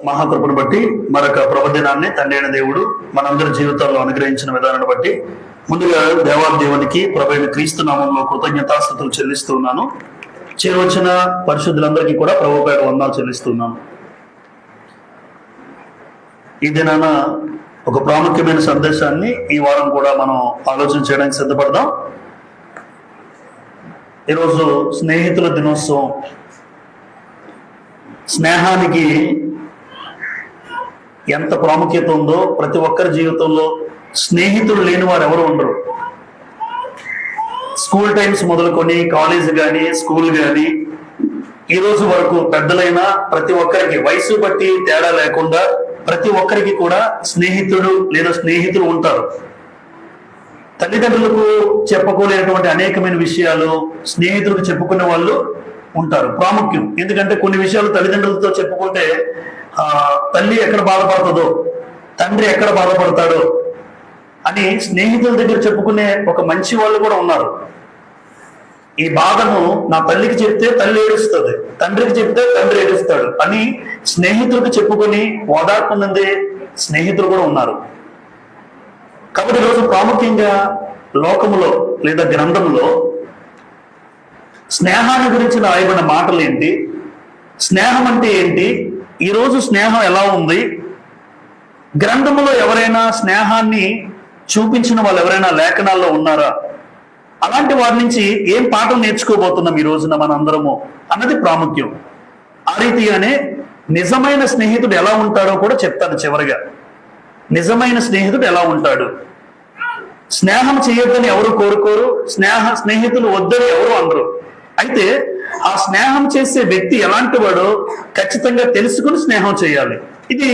మహాకృపను బట్టి మరొక ప్రభదినాన్ని తండ్రి అయిన దేవుడు మనందరి జీవితాల్లో అనుగ్రహించిన విధానాన్ని బట్టి ముందుగా దేవాదేవునికి ప్రభువైన క్రీస్తు నామంలో కృతజ్ఞతాస్తుతులు చెల్లిస్తూ ఉన్నాను. చేరవచ్చిన పరిశుద్ధులందరికీ కూడా ప్రభు పేరు వందనాలు చెల్లిస్తున్నాను. ఈ దినాన ఒక ప్రాముఖ్యమైన సందేశాన్ని ఈ వారం కూడా మనం ఆలోచన చేయడానికి సిద్ధపడదాం. ఈరోజు స్నేహితుల దినోత్సవం. స్నేహానికి ఎంత ప్రాముఖ్యత ఉందో ప్రతి ఒక్కరి జీవితంలో స్నేహితులు లేని వారు ఎవరు ఉండరు. స్కూల్ టైమ్స్ మొదలుకొని కాలేజ్ కానీ స్కూల్ కానీ ఈ రోజు వరకు పెద్దలైనా ప్రతి ఒక్కరికి వయసు బట్టి తేడా లేకుండా ప్రతి ఒక్కరికి కూడా స్నేహితుడు లేదా స్నేహితులు ఉంటారు. తల్లిదండ్రులకు చెప్పుకోలేనటువంటి అనేకమైన విషయాలు స్నేహితులకు చెప్పుకునే వాళ్ళు ఉంటారు. ప్రాముఖ్యం ఎందుకంటే కొన్ని విషయాలు తల్లిదండ్రులతో చెప్పుకుంటే తల్లి ఎక్కడ బాధపడుతుందో తండ్రి ఎక్కడ బాధపడతాడో అని స్నేహితుల దగ్గర చెప్పుకునే ఒక మంచి వాళ్ళు కూడా ఉన్నారు. ఈ బాధను నా తల్లికి చెప్తే తల్లి ఏడుస్తుంది, తండ్రికి చెప్తే తండ్రి ఏడుస్తాడు అని స్నేహితులకు చెప్పుకొని ఓదార్పుందే స్నేహితులు కూడా ఉన్నారు. కాబట్టి ఈరోజు ప్రాముఖ్యంగా లోకములో లేదా గ్రంథంలో స్నేహాన్ని గురించి రాయబడిన మాటలు ఏంటి, స్నేహం అంటే ఏంటి, ఈరోజు స్నేహం ఎలా ఉంది, గ్రంథములో ఎవరైనా స్నేహాన్ని చూపించిన వాళ్ళు ఎవరైనా లేఖనాల్లో ఉన్నారా, అలాంటి వారి నుంచి ఏం పాఠం నేర్చుకోబోతున్నాం ఈ రోజున మనందరము అన్నది ప్రాముఖ్యం. ఆ రీతిగానే నిజమైన స్నేహితుడు ఎలా ఉంటాడో కూడా చెప్తాను చివరిగా. నిజమైన స్నేహితుడు ఎలా ఉంటాడు, స్నేహం చేయొద్దని ఎవరు కోరుకోరు, స్నేహితులు వద్దని ఎవరు అనరు. అయితే ఆ స్నేహం చేసే వ్యక్తి ఎలాంటి వాడో ఖచ్చితంగా తెలుసుకుని స్నేహం చేయాలి. ఇది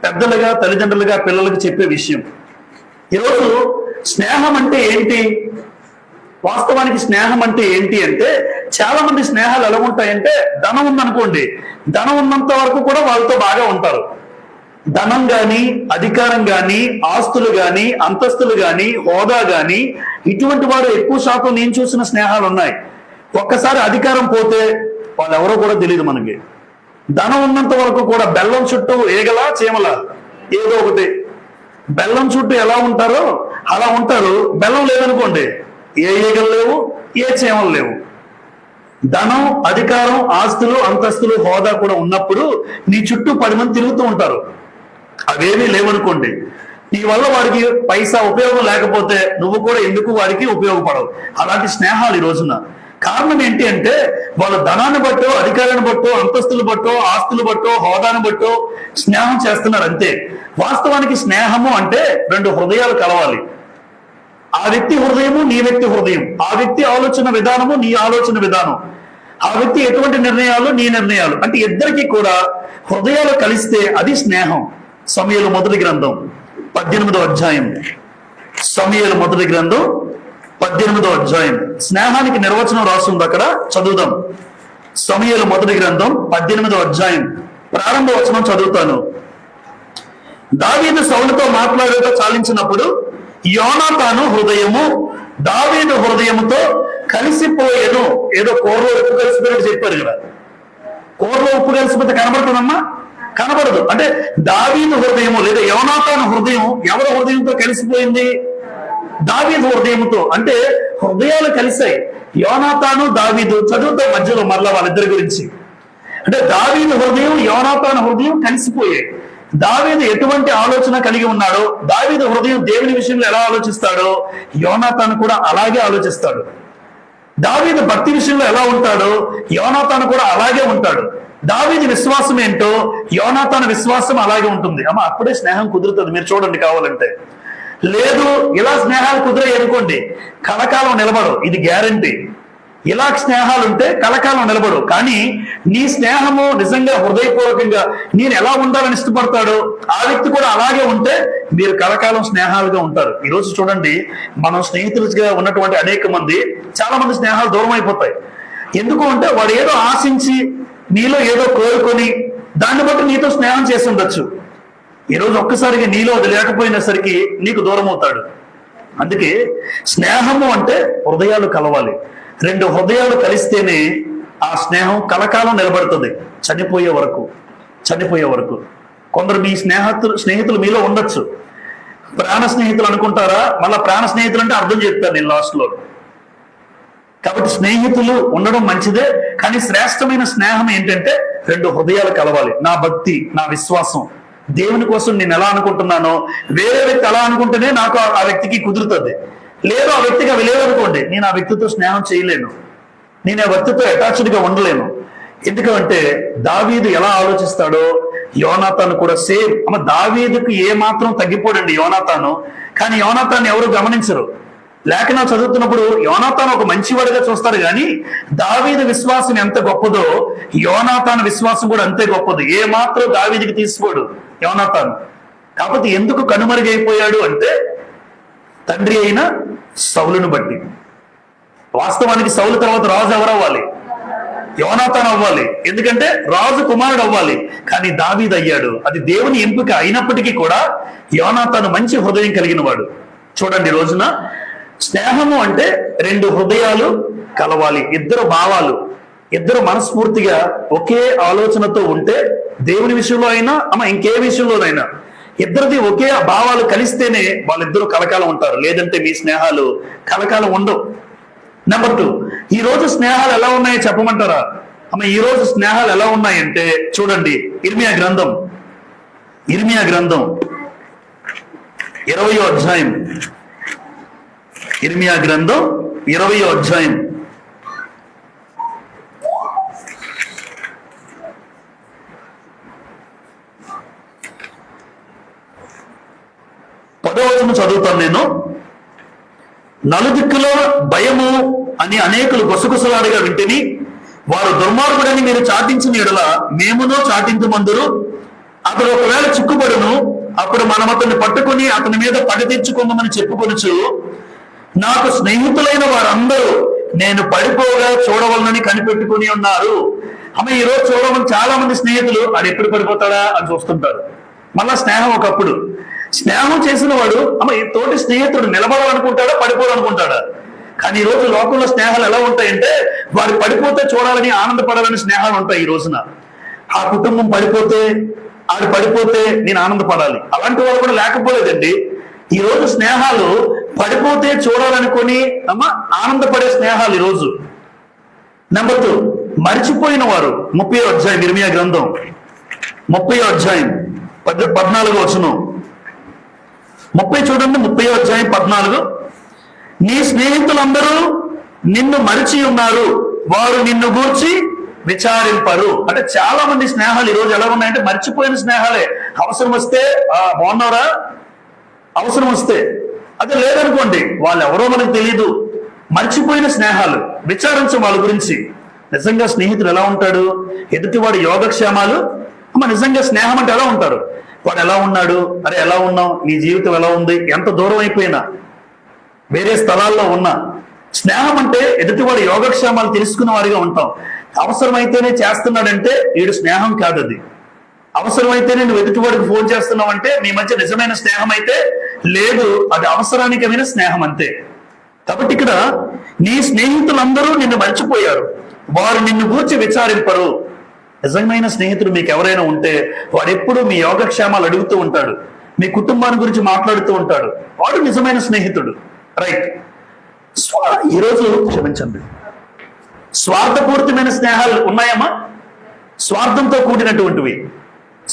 పెద్దలుగా తల్లిదండ్రులుగా పిల్లలకు చెప్పే విషయం. ఈరోజు స్నేహం అంటే ఏంటి, వాస్తవానికి స్నేహం అంటే ఏంటి అంటే చాలా మంది స్నేహాలు ఎలా ఉంటాయంటే ధనం ఉందనుకోండి, ధనం ఉన్నంత వరకు కూడా వాళ్ళతో బాగా ఉంటారు. ధనం గాని అధికారం గాని ఆస్తులు గాని అంతస్తులు గాని హోదా గాని ఇటువంటి వారు ఎక్కువ శాతం నేను చూసిన స్నేహాలు ఉన్నాయి. ఒక్కసారి అధికారం పోతే వాళ్ళు ఎవరో కూడా తెలియదు మనకి. ధనం ఉన్నంత వరకు కూడా బెల్లం చుట్టూ ఏగలా చీమలా ఏదో ఒకటి. బెల్లం చుట్టూ ఎలా ఉంటారో అలా ఉంటారు. బెల్లం లేదనుకోండి ఏ ఈగలు లేవు, ఏ చీమలు లేవు. ధనం అధికారం ఆస్తులు అంతస్తులు హోదా కూడా ఉన్నప్పుడు నీ చుట్టూ 10 మంది తిరుగుతూ ఉంటారు. అవేమీ లేవనుకోండి, నీ వల్ల వాడికి పైసా ఉపయోగం లేకపోతే నువ్వు కూడా ఎందుకు వాడికి ఉపయోగపడవు. అలాంటి స్నేహాలు ఈ రోజున కారణం ఏంటి అంటే వాళ్ళు ధనాన్ని బట్టో అధికారాన్ని బట్టో అంతస్తులు బట్టో ఆస్తులు బట్టో హోదాను బట్టో స్నేహం చేస్తున్నారు అంతే. వాస్తవానికి స్నేహము అంటే 2 హృదయాలు కలవాలి. ఆ వ్యక్తి హృదయము నీ వ్యక్తి హృదయం, ఆ వ్యక్తి ఆలోచన విధానము నీ ఆలోచన విధానం, ఆ వ్యక్తి ఎటువంటి నిర్ణయాలు నీ నిర్ణయాలు, అంటే ఇద్దరికి కూడా హృదయాలు కలిస్తే అది స్నేహం. సమూయేలు మొదటి గ్రంథం 18వ అధ్యాయం. సమూయేలు మొదటి గ్రంథం 18వ అధ్యాయం. స్నేహానికి నిర్వచనం రాస్తుంది, అక్కడ చదువుదాం. సమూయేలు మొదటి గ్రంథం 18వ అధ్యాయం ప్రారంభ వచనం చదువుతాను. దావీదు సౌలుతో మాట్లాడేట చాలించినప్పుడు యోనాతాను హృదయము దావీదు హృదయముతో కలిసిపోయేను. ఏదో కూరలో ఉప్పు కలిసిపోయినట్టు చెప్పారు కదా. కూరలో ఉప్పు కలిసిపోతే కనబడుతుందమ్మా? కనబడదు. అంటే దావీదు హృదయము లేదా యోనాతాను హృదయం ఎవరి హృదయంతో కలిసిపోయింది? దావీదు హృదయంతో. అంటే హృదయాలు కలిసాయి. యోనాతాను దావీదు చదువుతో మధ్యలో మరలా వాళ్ళిద్దరి గురించి. అంటే దావీదు హృదయం యోనాతాను హృదయం కలిసిపోయాయి. దావీదు ఎటువంటి ఆలోచన కలిగి ఉన్నాడో, దావీదు హృదయం దేవుని విషయంలో ఎలా ఆలోచిస్తాడో యోనాతాను కూడా అలాగే ఆలోచిస్తాడు. దావీదు భక్తి విషయంలో ఎలా ఉంటాడో యోనాతాను కూడా అలాగే ఉంటాడు. దావీదు విశ్వాసం ఏంటో యోనాతాను విశ్వాసం అలాగే ఉంటుంది. అమ్మ అప్పుడే స్నేహం కుదురుతుంది. మీరు చూడండి కావాలంటే. లేదు ఇలా స్నేహాలు కుదిరాయి అనుకోండి కలకాలం నిలబడవు, ఇది గ్యారంటీ. ఇలా స్నేహాలు ఉంటే కలకాలం నిలబడు. కానీ నీ స్నేహము నిజంగా హృదయపూర్వకంగా నేను ఎలా ఉండాలని ఇష్టపడతాడో ఆ వ్యక్తి కూడా అలాగే ఉంటే మీరు కలకాలం స్నేహాలుగా ఉంటారు. ఈరోజు చూడండి, మనం స్నేహితులుగా ఉన్నటువంటి అనేక మంది చాలా మంది స్నేహాలు దూరం అయిపోతాయి. ఎందుకు అంటే వాడు ఏదో ఆశించి నీలో ఏదో కోరుకొని దాన్ని బట్టి నీతో స్నేహం చేసి ఉండొచ్చు. ఈరోజు ఒక్కసారిగా నీలో అది లేకపోయినసరికి నీకు దూరం అవుతాడు. అందుకే స్నేహము అంటే హృదయాలు కలవాలి. 2 హృదయాలు కలిస్తేనే ఆ స్నేహం కలకాలం నిలబడుతుంది, చనిపోయే వరకు. చనిపోయే వరకు. కొందరు మీ స్నేహితులు మీలో ఉండొచ్చు, ప్రాణ స్నేహితులు అనుకుంటారా, మళ్ళీ ప్రాణ స్నేహితులు అంటే అర్థం చెప్తాను నేను లాస్ట్లో. కాబట్టి స్నేహితులు ఉండడం మంచిదే, కానీ శ్రేష్టమైన స్నేహం ఏంటంటే రెండు హృదయాలు కలవాలి. నా భక్తి, నా విశ్వాసం, దేవుని కోసం నేను ఎలా అనుకుంటున్నానో వేరే వ్యక్తి అలా అనుకుంటేనే నాకు ఆ వ్యక్తికి కుదురుతుంది. లేదు ఆ వ్యక్తికి అవి లేవనుకోండి, నేను ఆ వ్యక్తితో స్నేహం చేయలేను, నేను ఆ వ్యక్తితో అటాచ్డ్గా ఉండలేను. ఎందుకంటే దావీదు ఎలా ఆలోచిస్తాడో యోనాతాను కూడా సేమ్. దావీదుకు ఏ మాత్రం తగ్గిపోడండి యోనాతాను, కానీ యోనాతాను ఎవరు గమనించరు. లేఖనాలు చదువుతున్నప్పుడు యోనాతాను ఒక మంచివాడిగా చూస్తారు, కానీ దావీదు విశ్వాసం ఎంత గొప్పదో యోనాతాను విశ్వాసం కూడా అంతే గొప్పది. ఏ మాత్రం దావీదుకి తీసుకోడు యోనాతాను. కాకపోతే ఎందుకు కనుమరుగైపోయాడు అంటే తండ్రి అయిన సౌలును బట్టి. వాస్తవానికి సౌలు తర్వాత రాజు ఎవరు అవ్వాలి? యోనాతాను అవ్వాలి, ఎందుకంటే రాజు కుమారుడు అవ్వాలి. కానీ దావీదు అయ్యాడు. అది దేవుని ఎంపిక అయినప్పటికీ కూడా యోనాతాను మంచి హృదయం కలిగిన వాడు. చూడండి, రోజున స్నేహము అంటే రెండు హృదయాలు కలవాలి, ఇద్దరు భావాలు, ఇద్దరు మనస్ఫూర్తిగా ఒకే ఆలోచనతో ఉంటే, దేవుని విషయంలో అయినా ఇంకే విషయంలోనైనా ఇద్దరిది ఒకే భావాలు కలిస్తేనే వాళ్ళిద్దరూ కలకాలం ఉంటారు. లేదంటే మీ స్నేహాలు కలకాలం ఉండవు. నెంబర్ 2, ఈ రోజు స్నేహాలు ఎలా ఉన్నాయో చెప్పమంటారా? ఈ రోజు స్నేహాలు ఎలా ఉన్నాయంటే చూడండి, ఇర్మియా గ్రంథం 20వ అధ్యాయం, ఇర్మియా గ్రంథం 20వ అధ్యాయం 10వ వచనం చదువుతాను నేను. నలుదిక్కులో భయము అని అనేకులు గుసగుసలాడిగా వింటిని, వారు దుర్మార్గుడని మీరు చాటించిన ఎడల మేమునో చాటించుమందురు. అతడు ఒకవేళ చిక్కుబడును, అప్పుడు మనం అతన్ని పట్టుకుని అతని మీద పగ తీర్చుకుందామని చెప్పుకొనుచు, నాకు స్నేహితులైన వారందరూ నేను పడిపోగా చూడవలనని కనిపెట్టుకుని ఉన్నారు. ఈ రోజు చూడమని చాలా మంది స్నేహితులు అది ఎప్పుడు పడిపోతాడా అని చూస్తుంటారు. మళ్ళా స్నేహం ఒకప్పుడు, స్నేహం చేసిన వాడు తోటి స్నేహితుడు నిలబడాలనుకుంటాడా పడిపోవాలనుకుంటాడా? కానీ ఈ రోజు లోకంలో స్నేహాలు ఎలా ఉంటాయంటే వాడు పడిపోతే చూడాలని ఆనందపడాలని స్నేహాలు ఉంటాయి. ఈ రోజున ఆ కుటుంబం పడిపోతే, ఆడు పడిపోతే నేను ఆనందపడాలి, అలాంటి వాళ్ళు కూడా లేకపోలేదండి. ఈ రోజు స్నేహాలు పడిపోతే చూడాలనుకొని ఆనందపడే స్నేహాలు ఈ రోజు. నెంబర్ 2, మరిచిపోయిన వారు. 30వ అధ్యాయం ఇర్మియా గ్రంథం 30వ అధ్యాయం 14వ వచనం. 30 చూడండి, 30వ అధ్యాయం 14. నీ స్నేహితులందరూ నిన్ను మరిచి ఉన్నారు, వారు నిన్ను గూర్చి విచారింపరు. అంటే చాలా మంది స్నేహాలు ఈ రోజు ఎలా ఉన్నాయంటే మర్చిపోయిన స్నేహాలే. అవసరం వస్తే బాగున్నారా, అవసరం వస్తే అదే, లేదనుకోండి వాళ్ళు ఎవరో మనకు తెలియదు. మర్చిపోయిన స్నేహాలు, విచారించు వాళ్ళ గురించి. నిజంగా స్నేహితుడు ఎలా ఉంటాడు, ఎదుటివాడు యోగక్షేమాలు. నిజంగా స్నేహం అంటే ఎలా ఉంటారు, వాడు ఎలా ఉన్నాడు, అరే ఎలా ఉన్నావు, నీ జీవితం ఎలా ఉంది, ఎంత దూరం అయిపోయినా వేరే స్థలాల్లో ఉన్నా స్నేహం అంటే ఎదుటివాడు యోగక్షేమాలు తెలుసుకున్న వారిగా ఉంటాం. అవసరమైతేనే చేస్తున్నాడంటే వీడు స్నేహం కాదు. అది అవసరమైతేనే నువ్వు ఎదుటివాడికి ఫోన్ చేస్తున్నావంటే మీ మధ్య నిజమైన స్నేహం అయితే లేదు, అది అవసరానికమైన స్నేహం అంతే. కాబట్టి ఇక్కడ నీ స్నేహితులందరూ నిన్ను మర్చిపోయారు, వారు నిన్ను గూర్చి విచారింపరు. నిజమైన స్నేహితుడు మీకు ఎవరైనా ఉంటే వాడు ఎప్పుడు మీ యోగక్షేమాలు అడుగుతూ ఉంటాడు, మీ కుటుంబాన్ని గురించి మాట్లాడుతూ ఉంటాడు, వాడు నిజమైన స్నేహితుడు. రైట్. ఈరోజు క్షమించండి, స్వార్థపూరితమైన స్నేహాలు ఉన్నాయమ్మా, స్వార్థంతో కూడినటువంటివి.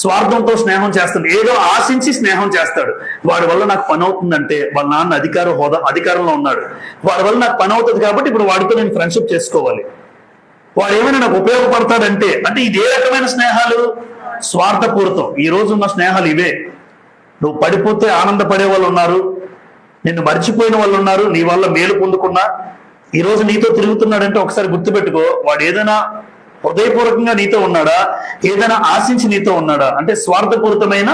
స్వార్థంతో స్నేహం చేస్తాడు, ఏదో ఆశించి స్నేహం చేస్తాడు. వాడి వల్ల నాకు పని అవుతుందంటే వాళ్ళ నాన్న అధికారంలో ఉన్నాడు, వాడి వల్ల నాకు పని అవుతుంది కాబట్టి ఇప్పుడు వాడితో నేను ఫ్రెండ్షిప్ చేసుకోవాలి, వాడు ఏమైనా నాకు ఉపయోగపడతాడంటే. అంటే ఇదే రకమైన స్నేహాలు స్వార్థపూరితం. ఈ రోజు ఉన్న స్నేహాలు ఇవే. నువ్వు పడిపోతే ఆనందపడే వాళ్ళు ఉన్నారు, నిన్ను మర్చిపోయిన వాళ్ళు ఉన్నారు, నీ వల్ల మేలు పొందుకున్నా. ఈ రోజు నీతో తిరుగుతున్నాడంటే ఒకసారి గుర్తుపెట్టుకో, వాడు ఏదైనా హృదయపూర్వకంగా నీతో ఉన్నాడా, ఏదైనా ఆశించి నీతో ఉన్నాడా అంటే స్వార్థపూరితమైన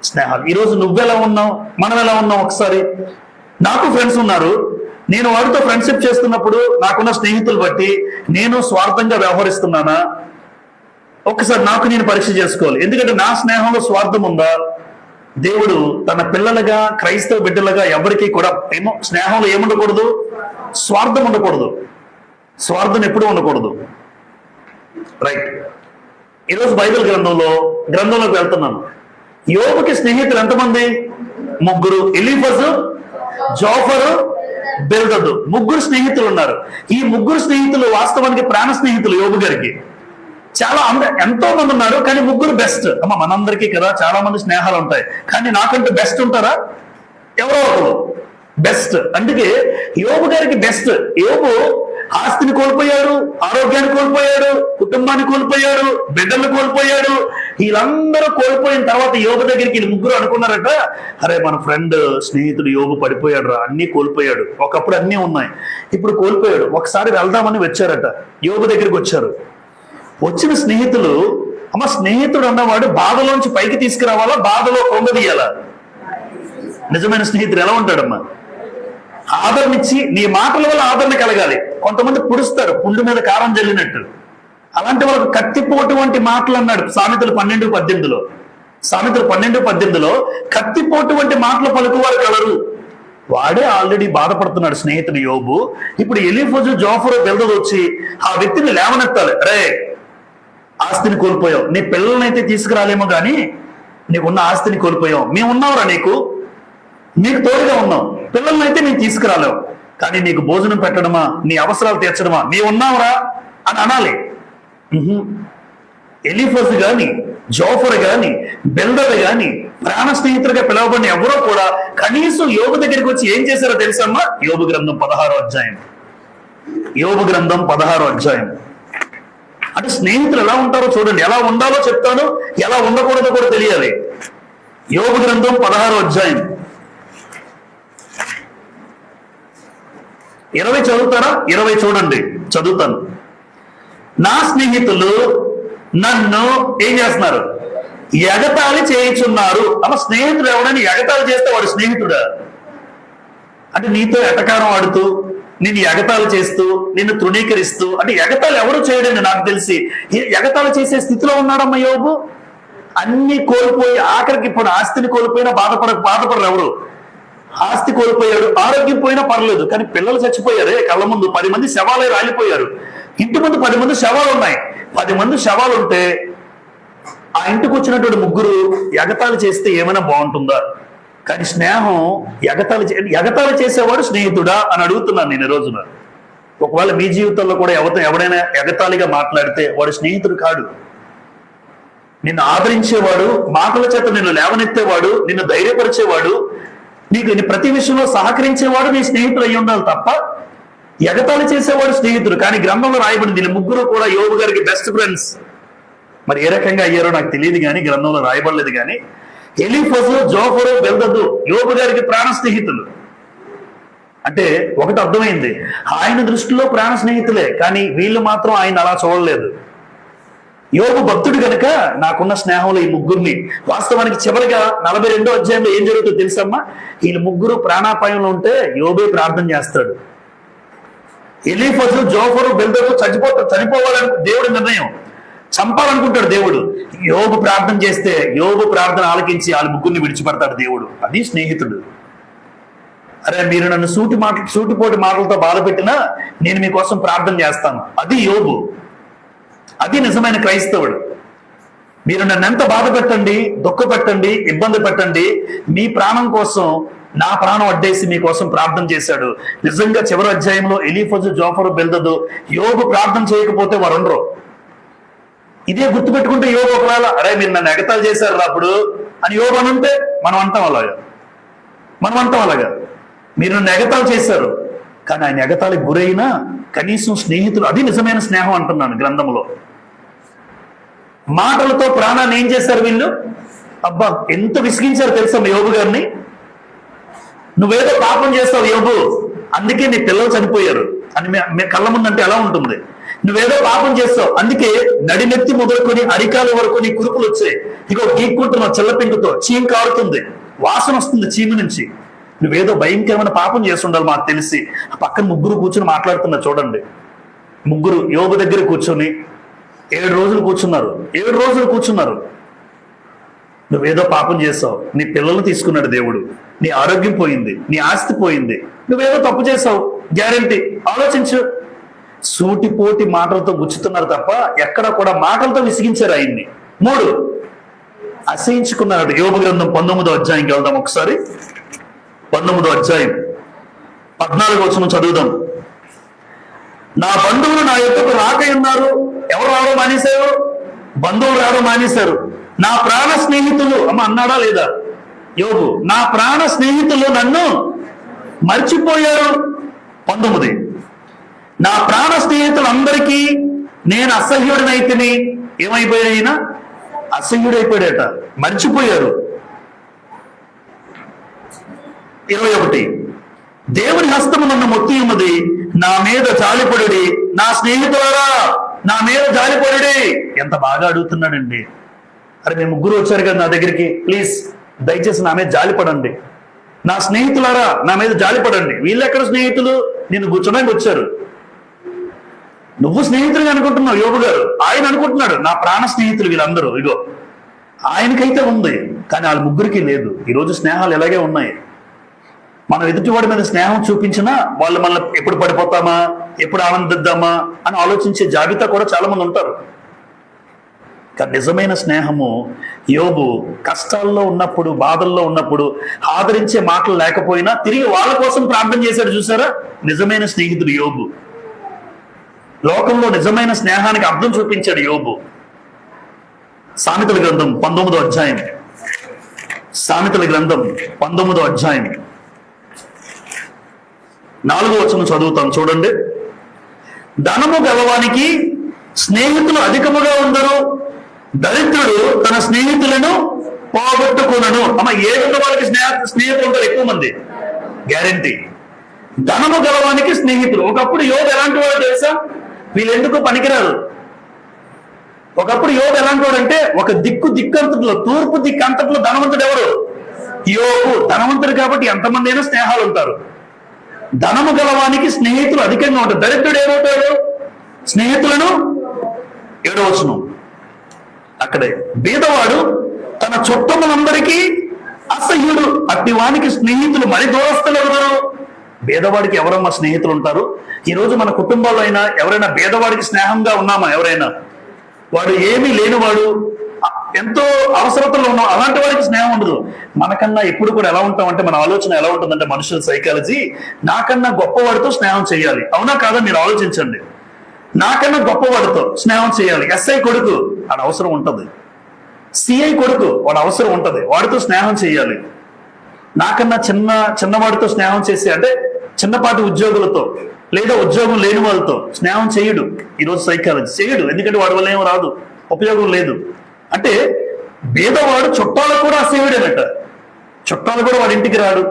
స్నేహాలు. ఈరోజు నువ్వెలా ఉన్నావు, మనం ఎలా ఉన్నాం? ఒకసారి నాకు ఫ్రెండ్స్ ఉన్నారు, నేను వాడితో ఫ్రెండ్షిప్ చేస్తున్నప్పుడు నాకున్న స్నేహితులు బట్టి నేను స్వార్థంగా వ్యవహరిస్తున్నానా? ఒకసారి నాకు నేను పరీక్ష చేసుకోవాలి. ఎందుకంటే నా స్నేహంలో స్వార్థం ఉందా? దేవుడు తన పిల్లలుగా, క్రైస్తవ బిడ్డలుగా ఎవరికి కూడా స్నేహంలో ఏముండకూడదు? స్వార్థం ఉండకూడదు. స్వార్థం ఎప్పుడు ఉండకూడదు. రైట్. ఈరోజు బైబిల్ గ్రంథంలోకి వెళ్తున్నాను. యోబుకి స్నేహితులు ఎంతమంది? ముగ్గురు. ఎలీఫజు, జోఫరు, బిల్దదు, ముగ్గురు స్నేహితులు ఉన్నారు. ఈ ముగ్గురు స్నేహితులు వాస్తవానికి ప్రాణ స్నేహితులు యోబు గారికి. ఎంతో మంది ఉన్నారు, కానీ ముగ్గురు బెస్ట్. మనందరికీ కదా చాలా మంది స్నేహాలు ఉంటాయి, కానీ నాకంటూ బెస్ట్ ఉంటారా? ఎవరో ఒకరు బెస్ట్. అందుకే యోబు గారికి బెస్ట్. యోబు ఆస్తిని కోల్పోయాడు, ఆరోగ్యాన్ని కోల్పోయాడు, కుటుంబాన్ని కోల్పోయాడు, బిడ్డలు కోల్పోయాడు. వీళ్ళందరూ కోల్పోయిన తర్వాత యోబు దగ్గరికి ముగ్గురు అనుకున్నారట, అరే మన ఫ్రెండ్ స్నేహితుడు యోబు పడిపోయాడు రా, అన్ని కోల్పోయాడు. ఒకప్పుడు అన్నీ ఉన్నాయి, ఇప్పుడు కోల్పోయాడు. ఒకసారి వెళ్దామని వచ్చారట, యోబు దగ్గరికి వచ్చారు. వచ్చిన స్నేహితులు, స్నేహితుడు అన్నవాడు బాధలోంచి పైకి తీసుకురావాలా, బాధలో పొంగదీయాలా? నిజమైన స్నేహితుడు ఎలా ఉంటాడమ్మా? ఆదరణిచ్చి, నీ మాటల వల్ల ఆదరణ కలగాలి. కొంతమంది పుడుస్తారు పుండు మీద కారం జల్లినట్టు, అలాంటి వాళ్ళకు కత్తిపోటు వంటి మాటలు అన్నాడు సామెతలు 12:18. సామెతలు 12:18 కత్తిపోటు వంటి మాటలు పలుకువారు కలరు. వాడే ఆల్రెడీ బాధపడుతున్నాడు స్నేహితుడు యోబు. ఇప్పుడు ఎలీఫజు, జోఫరు, బిల్దదు వచ్చి ఆ వ్యక్తిని లేవనెత్తాలి. రే, ఆస్తిని కోల్పోయావు, నీ పిల్లలనైతే తీసుకురాలేమో గానీ నీకున్న ఆస్తిని కోల్పోయావు. మేము ఉన్నావురా, నీకు తోడుగా ఉన్నాం. పిల్లలనైతే నేను తీసుకురాలేవు, కానీ నీకు భోజనం పెట్టడమా, నీ అవసరాలు తీర్చడమా మేము ఉన్నావురా అని అనాలి. ఎలీఫజు గాని, జోఫరు గాని, బిల్దదు గాని ప్రాణ స్నేహితులుగా పిలవబడిన ఎవరో కూడా కనీసం యోబు దగ్గరికి వచ్చి ఏం చేశారో తెలుసమ్మా? యోబు గ్రంథం 16వ అధ్యాయం. యోబు గ్రంథం 16వ అధ్యాయం. అంటే స్నేహితులు ఎలా ఉంటారో చూడండి. ఎలా ఉండాలో చెప్తాను, ఎలా ఉండకూడదో కూడా తెలియాలి. యోబు గ్రంథం 16వ అధ్యాయం 20 చదువుతారా? 20 చూడండి, చదువుతాను. నా స్నేహితులు నన్ను ఏం చేస్తున్నారు? ఎగతాళి చేయుచున్నారు. స్నేహితుడు ఎవడని ఎగతాళి చేస్తే వాడు స్నేహితుడా? అంటే నీతో ఎటకారం ఆడుతూ, నిన్ను ఎగతాళి చేస్తూ, నిన్ను తృణీకరిస్తూ, అంటే ఎగతాళి ఎవరు చేయడండి నాకు తెలిసి. ఎగతాళి చేసే స్థితిలో ఉన్నాడమ్మ యోబు. అన్ని కోల్పోయి ఆఖరికి ఇప్పుడు ఆస్తిని కోల్పోయినా బాధపడరు ఎవరు. ఆస్తి కోల్పోయాడు, ఆరోగ్యం పోయినా పర్లేదు, కానీ పిల్లలు చచ్చిపోయారే కళ్ళ ముందు. 10 మంది శవాలే రాలిపోయారు. ఇంటి ముందు 10 మంది శవాలు ఉన్నాయి. 10 మంది శవాలు ఉంటే ఆ ఇంటికి వచ్చినటువంటి ముగ్గురు ఎగతాళి చేస్తే ఏమైనా బాగుంటుందా? కానీ స్నేహం ఎగతాళి చేసేవాడు స్నేహితుడా అని అడుగుతున్నాను నేను ఈ రోజున. ఒకవేళ మీ జీవితంలో కూడా ఎవడైనా ఎగతాళిగా మాట్లాడితే వాడు స్నేహితుడు కాడు. నిన్ను ఆదరించేవాడు, మాటల చేత నిన్ను లేవనెత్తేవాడు, నిన్ను ధైర్యపరిచేవాడు, నీకు ప్రతి విషయంలో సహకరించేవాడు నీ స్నేహితుడు అయి ఉండాలి తప్ప ఎగతాళి చేసేవాడు స్నేహితుడు. కానీ గ్రంథంలో రాయబడింది వీళ్ళు ముగ్గురు కూడా యోబు గారికి బెస్ట్ ఫ్రెండ్స్. మరి ఏ రకంగా అయ్యారో నాకు తెలియదు, కానీ గ్రంథంలో రాయబడలేదు. కానీ ఎలీఫజు, జోఫరు, బిల్దదు యోబు గారికి ప్రాణ స్నేహితులు. అంటే ఒకటి అర్థమైంది, ఆయన దృష్టిలో ప్రాణ స్నేహితులే, కానీ వీళ్ళు మాత్రం ఆయన అలా చూడలేదు. యోబు భక్తుడు గనుక నాకున్న స్నేహంలో ఈ ముగ్గురిని, వాస్తవానికి చివరిగా 42వ అధ్యాయంలో ఏం జరుగుతుందో తెలుసమ్మా? వీళ్ళు ముగ్గురు ప్రాణాపాయంలో ఉంటే యోబే ప్రార్థన చేస్తాడు. ఎలీఫజు, జోఫరు, బిల్దదు చనిపోవాలని దేవుడి నిర్ణయం, చంపాలనుకుంటాడు దేవుడు. యోబు ప్రార్థన చేస్తే యోబు ప్రార్థన ఆలకించి వాళ్ళ ముగ్గురిని విడిచిపెడతాడు దేవుడు. అది స్నేహితుడు. అరే మీరు నన్ను సూటిపోటి మాటలతో బాధ పెట్టినా నేను మీకోసం ప్రార్థన చేస్తాను, అది యోబు. అది నిజమైన క్రైస్తవుడు. మీరు నన్ను ఎంత బాధ పెట్టండి, దుఃఖ పెట్టండి, ఇబ్బంది పెట్టండి, మీ ప్రాణం కోసం నా ప్రాణం అడ్డేసి మీకోసం ప్రార్థన చేశాడు. నిజంగా చివరి అధ్యాయంలో ఎలీఫజు, జోఫరు, బిల్దదు యోబు ప్రార్థన చేయకపోతే వారు ఉండరు. ఇదే గుర్తుపెట్టుకుంటే యోబు ఒకవేళ అరే మీరు నన్ను ఎగతాళి చేశారు అప్పుడు అని యోబు అని ఉంటే మనం అంటాం అలాగా. మీరు నన్ను ఎగతాళి చేశారు, కానీ ఆయన ఎగతాళికి గురైనా కనీసం స్నేహితులు, అది నిజమైన స్నేహం అంటున్నాను గ్రంథంలో. మాటలతో ప్రాణాన్ని ఏం చేశారు వీళ్ళు? అబ్బా ఎంత విసిగించారు తెలుసా యోబు గారిని. నువ్వేదో పాపం చేస్తావు యోబు, అందుకే నీ పిల్లలు చనిపోయారు అని కళ్ళ ముందంటే ఎలా ఉంటుంది? నువ్వేదో పాపం చేస్తావు, అందుకే నడినెత్తి మొదలుకొని అరికాల వరకు నీ కురుపులు వచ్చాయి, ఇగో గీక్కుంటున్నావు చెల్లపింకుతో, చీమ కారుతుంది, వాసన వస్తుంది చీమ నుంచి. నువ్వేదో భయంకరమైన పాపం చేస్తుండాలి మాకు తెలిసి. ఆ పక్కన ముగ్గురు కూర్చొని మాట్లాడుతున్నా చూడండి. ముగ్గురు యోబు దగ్గర కూర్చొని 7 రోజులు కూర్చున్నారు. నువ్వేదో పాపం చేసావు, నీ పిల్లలు తీసుకున్నాడు దేవుడు, నీ ఆరోగ్యం పోయింది, నీ ఆస్తి పోయింది, నువ్వేదో తప్పు చేసావు, గ్యారెంటీ. ఆలోచించు, సూటిపోటి మాటలతో గుచ్చుతున్నారు తప్ప ఎక్కడ కూడా మాటలతో విసిగించారు ఆయన్ని. 3, అసహించుకున్నాడు. యోబు గ్రంథం 19వ అధ్యాయంకి వెళ్దాం ఒకసారి. 19వ అధ్యాయం 14వ వచనం చదువుదాం. నా బంధువులు నా యొద్దకు రాకై ఉన్నారు. ఎవరు రావడం మానేశారు? బంధువులు రావడం మానేశారు. నా ప్రాణ స్నేహితులు, అమ్మ అన్నాడా లేదా యోబు? నా ప్రాణ స్నేహితులు నన్ను మర్చిపోయారు. 19, నా ప్రాణ స్నేహితులందరికీ నేను అసహ్యుడినైతిని. ఏమైపోయాయిన? అసహ్యుడైపోయాడట, మర్చిపోయారు. 21, దేవుని హస్తము నన్ను మొత్తి ఉన్నది, నా మీద జాలిపడుడి, నా స్నేహితులారా నా మీద జాలిపడుడి. ఎంత బాగా అడుగుతున్నాడండి. అరే మేము ముగ్గురు వచ్చారు కదా నా దగ్గరికి, ప్లీజ్ దయచేసి నా మీద జాలిపడండి. నా స్నేహితులారా నా మీద జాలిపడండి. వీళ్ళు ఎక్కడ స్నేహితులు? నేను కూర్చోడానికి వచ్చారు. నువ్వు స్నేహితులుగా అనుకుంటున్నావు యోబు గారు, ఆయన అనుకుంటున్నాడు నా ప్రాణ స్నేహితులు వీళ్ళందరూ. ఇగో ఆయనకైతే ఉంది, కానీ వాళ్ళ ముగ్గురికి లేదు. ఈరోజు స్నేహాలు ఎలాగే ఉన్నాయి. మనం ఎదుటివాడి మీద స్నేహం చూపించినా వాళ్ళు మళ్ళీ ఎప్పుడు పడిపోతామా, ఎప్పుడు ఆనందిద్దామా అని ఆలోచించే జాబితా కూడా చాలా మంది ఉంటారు. కానీ నిజమైన స్నేహము, యోబు కష్టాల్లో ఉన్నప్పుడు, బాధల్లో ఉన్నప్పుడు ఆదరించే మాటలు లేకపోయినా తిరిగి వాళ్ళ కోసం ప్రార్థన చేశాడు. చూసారా, నిజమైన స్నేహితుడు యోబు. లోకంలో నిజమైన స్నేహానికి అర్థం చూపించాడు యోబు. సామెతల గ్రంథం 19వ అధ్యాయం, సామెతల గ్రంథం 19వ అధ్యాయం 4వ వచనం చదువుతాం చూడండి. ధనము గలవానికి స్నేహితులు అధికముగా ఉండరు, దరిద్రుడు తన స్నేహితులను పోగొట్టుకునను. అమ్మ ఏడున్న వాళ్ళకి స్నేహితులు ఉంటారు ఎక్కువ మంది, గ్యారంటీ. ధనము గలవానికి స్నేహితులు. ఒకప్పుడు యోబు ఎలాంటి వాడు తెలుసా? వీళ్ళెందుకు పనికిరారు. ఒకప్పుడు యోబు ఎలాంటి వాడు అంటే, ఒక దిక్కంతట్లో, తూర్పు దిక్కంతట్లో ధనవంతుడు ఎవరు? యోబు. ధనవంతుడు కాబట్టి ఎంతమంది అయినా స్నేహాలు ఉంటారు. ధనము గలవానికి స్నేహితులు అధికంగా ఉంటారు. దరిద్రుడు ఏమవుతాడు? స్నేహితులను 7వ వచనం అక్కడే, బీదవాడు తన చుట్టములందరికీ అసహ్యుడు, అట్టి వానికి స్నేహితులు మరి దూరస్తులు ఎవరు? బీదవాడికి ఎవరమ్మా స్నేహితులు ఉంటారు? ఈ రోజు మన కుటుంబాల్లో అయినా ఎవరైనా బీదవాడికి స్నేహంగా ఉన్నామా? ఎవరైనా వాడు ఏమీ లేనివాడు, ఎంతో అవసరతలో ఉన్నాం, అలాంటి వాడికి స్నేహం ఉండదు. మనకన్నా ఎప్పుడు కూడా ఎలా ఉంటామంటే, మన ఆలోచన ఎలా ఉంటుందంటే, మనుషుల సైకాలజీ, నాకన్నా గొప్పవాడితో స్నేహం చేయాలి. అవునా కాదా? మీరు ఆలోచించండి. నాకన్నా గొప్పవాడితో స్నేహం చేయాలి. ఎస్ఐ కొడుకు వాడు అవసరం ఉంటుంది, సిఐ కొడుకు వాడు అవసరం ఉంటుంది, వాడితో స్నేహం చేయాలి. నాకన్నా చిన్నవాడితో స్నేహం చేసి, అంటే చిన్నపాటి ఉద్యోగులతో లేదా ఉద్యోగం లేని వాళ్ళతో స్నేహం చేయడు. ఈరోజు సైకాలజీ చేయడు, ఎందుకంటే వాడి వల్ల ఏం రాదు, ఉపయోగం లేదు. అంటే బీదవాడు చుట్టాలకు కూడా అసహ్యుడేనట, చుట్టాలు కూడా వాడి ఇంటికి రాడు.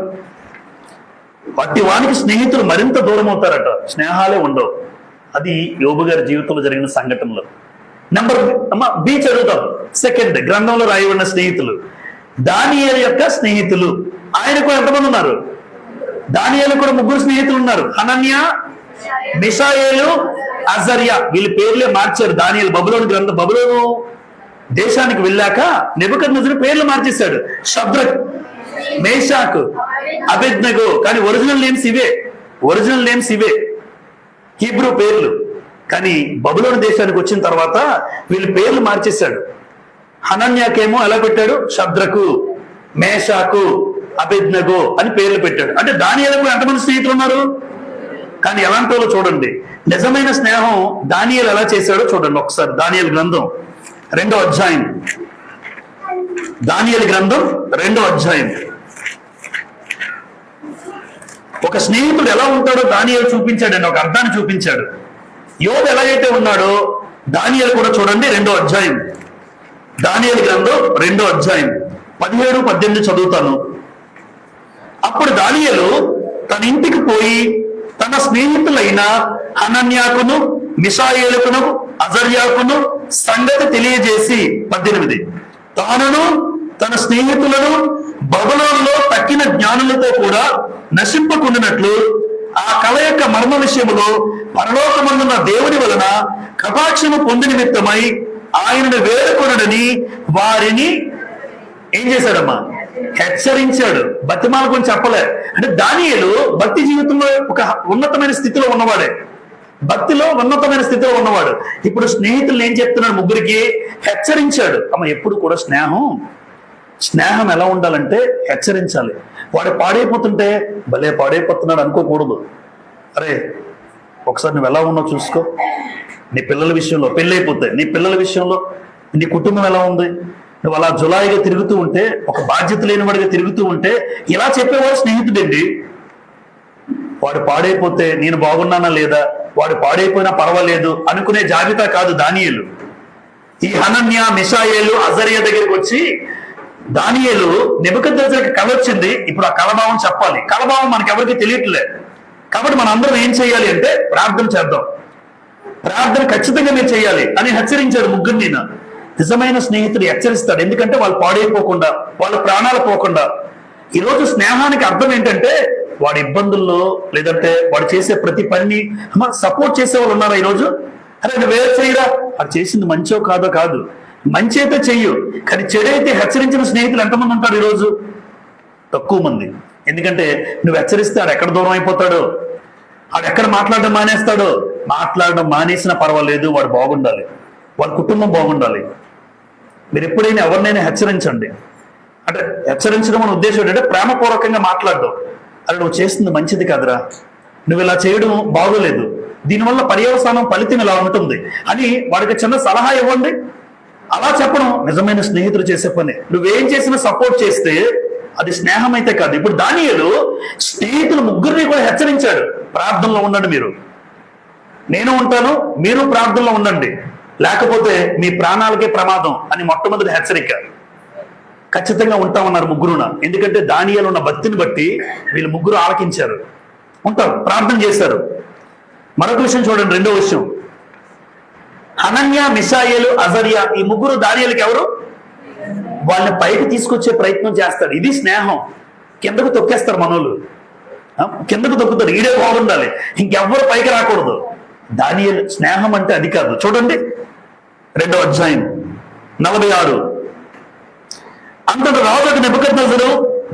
వాటి వానికి స్నేహితులు మరింత దూరం అవుతారట, స్నేహాలే ఉండవు. అది యోబు గారి జీవితంలో జరిగిన సంఘటనలు. బి చదువుతాం. సెకండ్, గ్రంథంలో రాయబడిన స్నేహితులు. దానియేలు యొక్క స్నేహితులు. ఆయనకు ఎంతమంది ఉన్నారు? దానియేలు కూడా 3 స్నేహితులు ఉన్నారు. హనన్య, మిషాయేలు, అజర్యా. వీళ్ళ పేర్లే మార్చారు. దానియేలు బబులోను దేశానికి వెళ్ళాక నెబుకద్నెజరు పేర్లు మార్చేశాడు. షద్రక్, మేషాక్, అబేద్నెగో. కానీ ఒరిజినల్ నేమ్స్ ఇవే హీబ్రూ పేర్లు. కానీ బబులోను దేశానికి వచ్చిన తర్వాత వీళ్ళ పేర్లు మార్చేశాడు. హనన్యాకేమో ఎలా పెట్టాడు? షద్రకు, మేషాకు, అబేద్నెగో అని పేర్లు పెట్టాడు. అంటే దానియేలుకు ఎంతమంది స్నేహితులు ఉన్నారు? కానీ ఎలాంటి వాళ్ళు చూడండి. నిజమైన స్నేహం దానియేలు ఎలా చేశాడో చూడండి ఒకసారి. దానియేలు గ్రంథం 2వ అధ్యాయం, దానియేలు గ్రంథం 2వ అధ్యాయం. ఒక స్నేహితుడు ఎలా ఉంటాడో దానియేలు చూపించాడండి, ఒక అర్థాన్ని చూపించాడు. యోబు ఎలాగైతే ఉన్నాడో దానియేలు కూడా చూడండి. 2వ అధ్యాయం, దానియేలు గ్రంథం 2వ అధ్యాయం 17-18 చదువుతాను. అప్పుడు దానియేలు తన ఇంటికి పోయి తన స్నేహితులైన హనన్యాకును, మిషాయేలుకును, అజర్యాకును సంగతి తెలియజేసి 18, తానును తన స్నేహితులను బబులోనులో తక్కిన జ్ఞానులతో కూడా నశింపకుండినట్లు ఆ కళ యొక్క మర్మ విషయములో పరలోకమందున్న దేవుని వలన కటాక్షము పొంది నిమిత్తమై ఆయనను వేడుకొనడని వారిని ఏం చేశాడమ్మా? హెచ్చరించాడు. బతిమాల గురించి చెప్పలే. అంటే దానియేలు భక్తి జీవితంలో ఒక ఉన్నతమైన స్థితిలో ఉన్నవాడే. భక్తిలో ఉన్నతమైన స్థితిలో ఉన్నవాడు. ఇప్పుడు స్నేహితులు ఏం చెప్తున్నాడు, ముగ్గురికి హెచ్చరించాడు. అమ్మ ఎప్పుడు కూడా స్నేహం ఎలా ఉండాలంటే హెచ్చరించాలి. వాడు పాడైపోతుంటే భలే పాడైపోతున్నాడు అనుకోకూడదు. అరే ఒకసారి నువ్వు ఎలా ఉన్నావు చూసుకో. నీ పిల్లల విషయంలో, పెళ్ళి అయిపోతే నీ పిల్లల విషయంలో నీ కుటుంబం ఎలా ఉంది, నువ్వు అలా జులాయిగా తిరుగుతూ ఉంటే, ఒక బాధ్యత లేనివాడిగా తిరుగుతూ ఉంటే, ఇలా చెప్పేవాడు స్నేహితుడండి. వాడు పాడైపోతే నేను బాగున్నానా లేదా, వాడు పాడైపోయినా పర్వాలేదు అనుకునే జాబితా కాదు దానియేలు. ఈ హనన్య, మిషాయేలు, అజర్య దగ్గరికి వచ్చి దానియేలు నెబుకద్నెజరుకి కళ వచ్చింది. ఇప్పుడు ఆ కలభావం చెప్పాలి. కలభావం మనకి ఎవరికి తెలియట్లే. కాబట్టి మనం అందరం ఏం చేయాలి అంటే ప్రార్థన చేద్దాం. ప్రార్థన ఖచ్చితంగా మీరు చేయాలి అని హెచ్చరించాడు ముగ్గురిని. నిజమైన స్నేహితుడు హెచ్చరిస్తాడు. ఎందుకంటే వాళ్ళు పాడైపోకుండా, వాళ్ళ ప్రాణాలు పోకుండా. ఈరోజు స్నేహానికి అర్థం ఏంటంటే వాడి ఇబ్బందుల్లో లేదంటే వాడు చేసే ప్రతి పని సపోర్ట్ చేసే వాళ్ళు ఉన్నారా ఈరోజు? అరే నువ్వు వేరే చేయరా, అది చేసింది మంచో కాదో కాదు, మంచి అయితే చెయ్యు, కానీ చెడైతే హెచ్చరించిన స్నేహితులు ఎంతమంది ఉంటారు ఈరోజు? తక్కువ మంది. ఎందుకంటే నువ్వు హెచ్చరిస్తే ఆడు ఎక్కడ దూరం అయిపోతాడో, ఆడు ఎక్కడ మాట్లాడడం మానేస్తాడో. మాట్లాడడం మానేసినా పర్వాలేదు, వాడు బాగుండాలి, వాళ్ళ కుటుంబం బాగుండాలి. మీరు ఎప్పుడైనా ఎవరినైనా హెచ్చరించండి. అంటే హెచ్చరించడం అనే ఉద్దేశం ఏంటంటే ప్రేమపూర్వకంగా మాట్లాడడం. అది నువ్వు చేస్తుంది మంచిది కాదురా, నువ్వు ఇలా చేయడం బాగోలేదు, దీనివల్ల పర్యవసానం ఫలితం ఇలా ఉంటుంది అని వాడికి చిన్న సలహా ఇవ్వండి. అలా చెప్పడం నిజమైన స్నేహితుడు చేసే పని. నువ్వేం చేసినా సపోర్ట్ చేస్తే అది స్నేహం అయితే కాదు. ఇప్పుడు దానియేలు స్నేహితులు ముగ్గురిని కూడా హెచ్చరించాడు, ప్రార్థనలో ఉండండి మీరు, నేను ఉంటాను, మీరు ప్రార్థనలో ఉండండి, లేకపోతే మీ ప్రాణాలకే ప్రమాదం అని మొట్టమొదటి హెచ్చరిక. ఖచ్చితంగా ఉంటామన్నారు ముగ్గురున. ఎందుకంటే దానియేలు ఉన్న భక్తిని బట్టి వీళ్ళు ముగ్గురు ఆలకించారు, ఉంటారు, ప్రార్థన చేశారు. మరొక విషయం చూడండి, రెండో విషయం, హనన్య, మిషాయేలు, అజర్య ఈ ముగ్గురు దానియేలుకి ఎవరు? వాళ్ళని పైకి తీసుకొచ్చే ప్రయత్నం చేస్తాడు. ఇది స్నేహం. కిందకు తొక్కేస్తారు మనోళ్ళు, కిందకు తొక్కుతారు. ఈడే బాగుండాలి, ఇంకెవ్వరు పైకి రాకూడదు. దానియేలు స్నేహం అంటే అది కాదు. చూడండి 2వ అధ్యాయం 46. అంతటి రాజు నెబుకద్నెజరు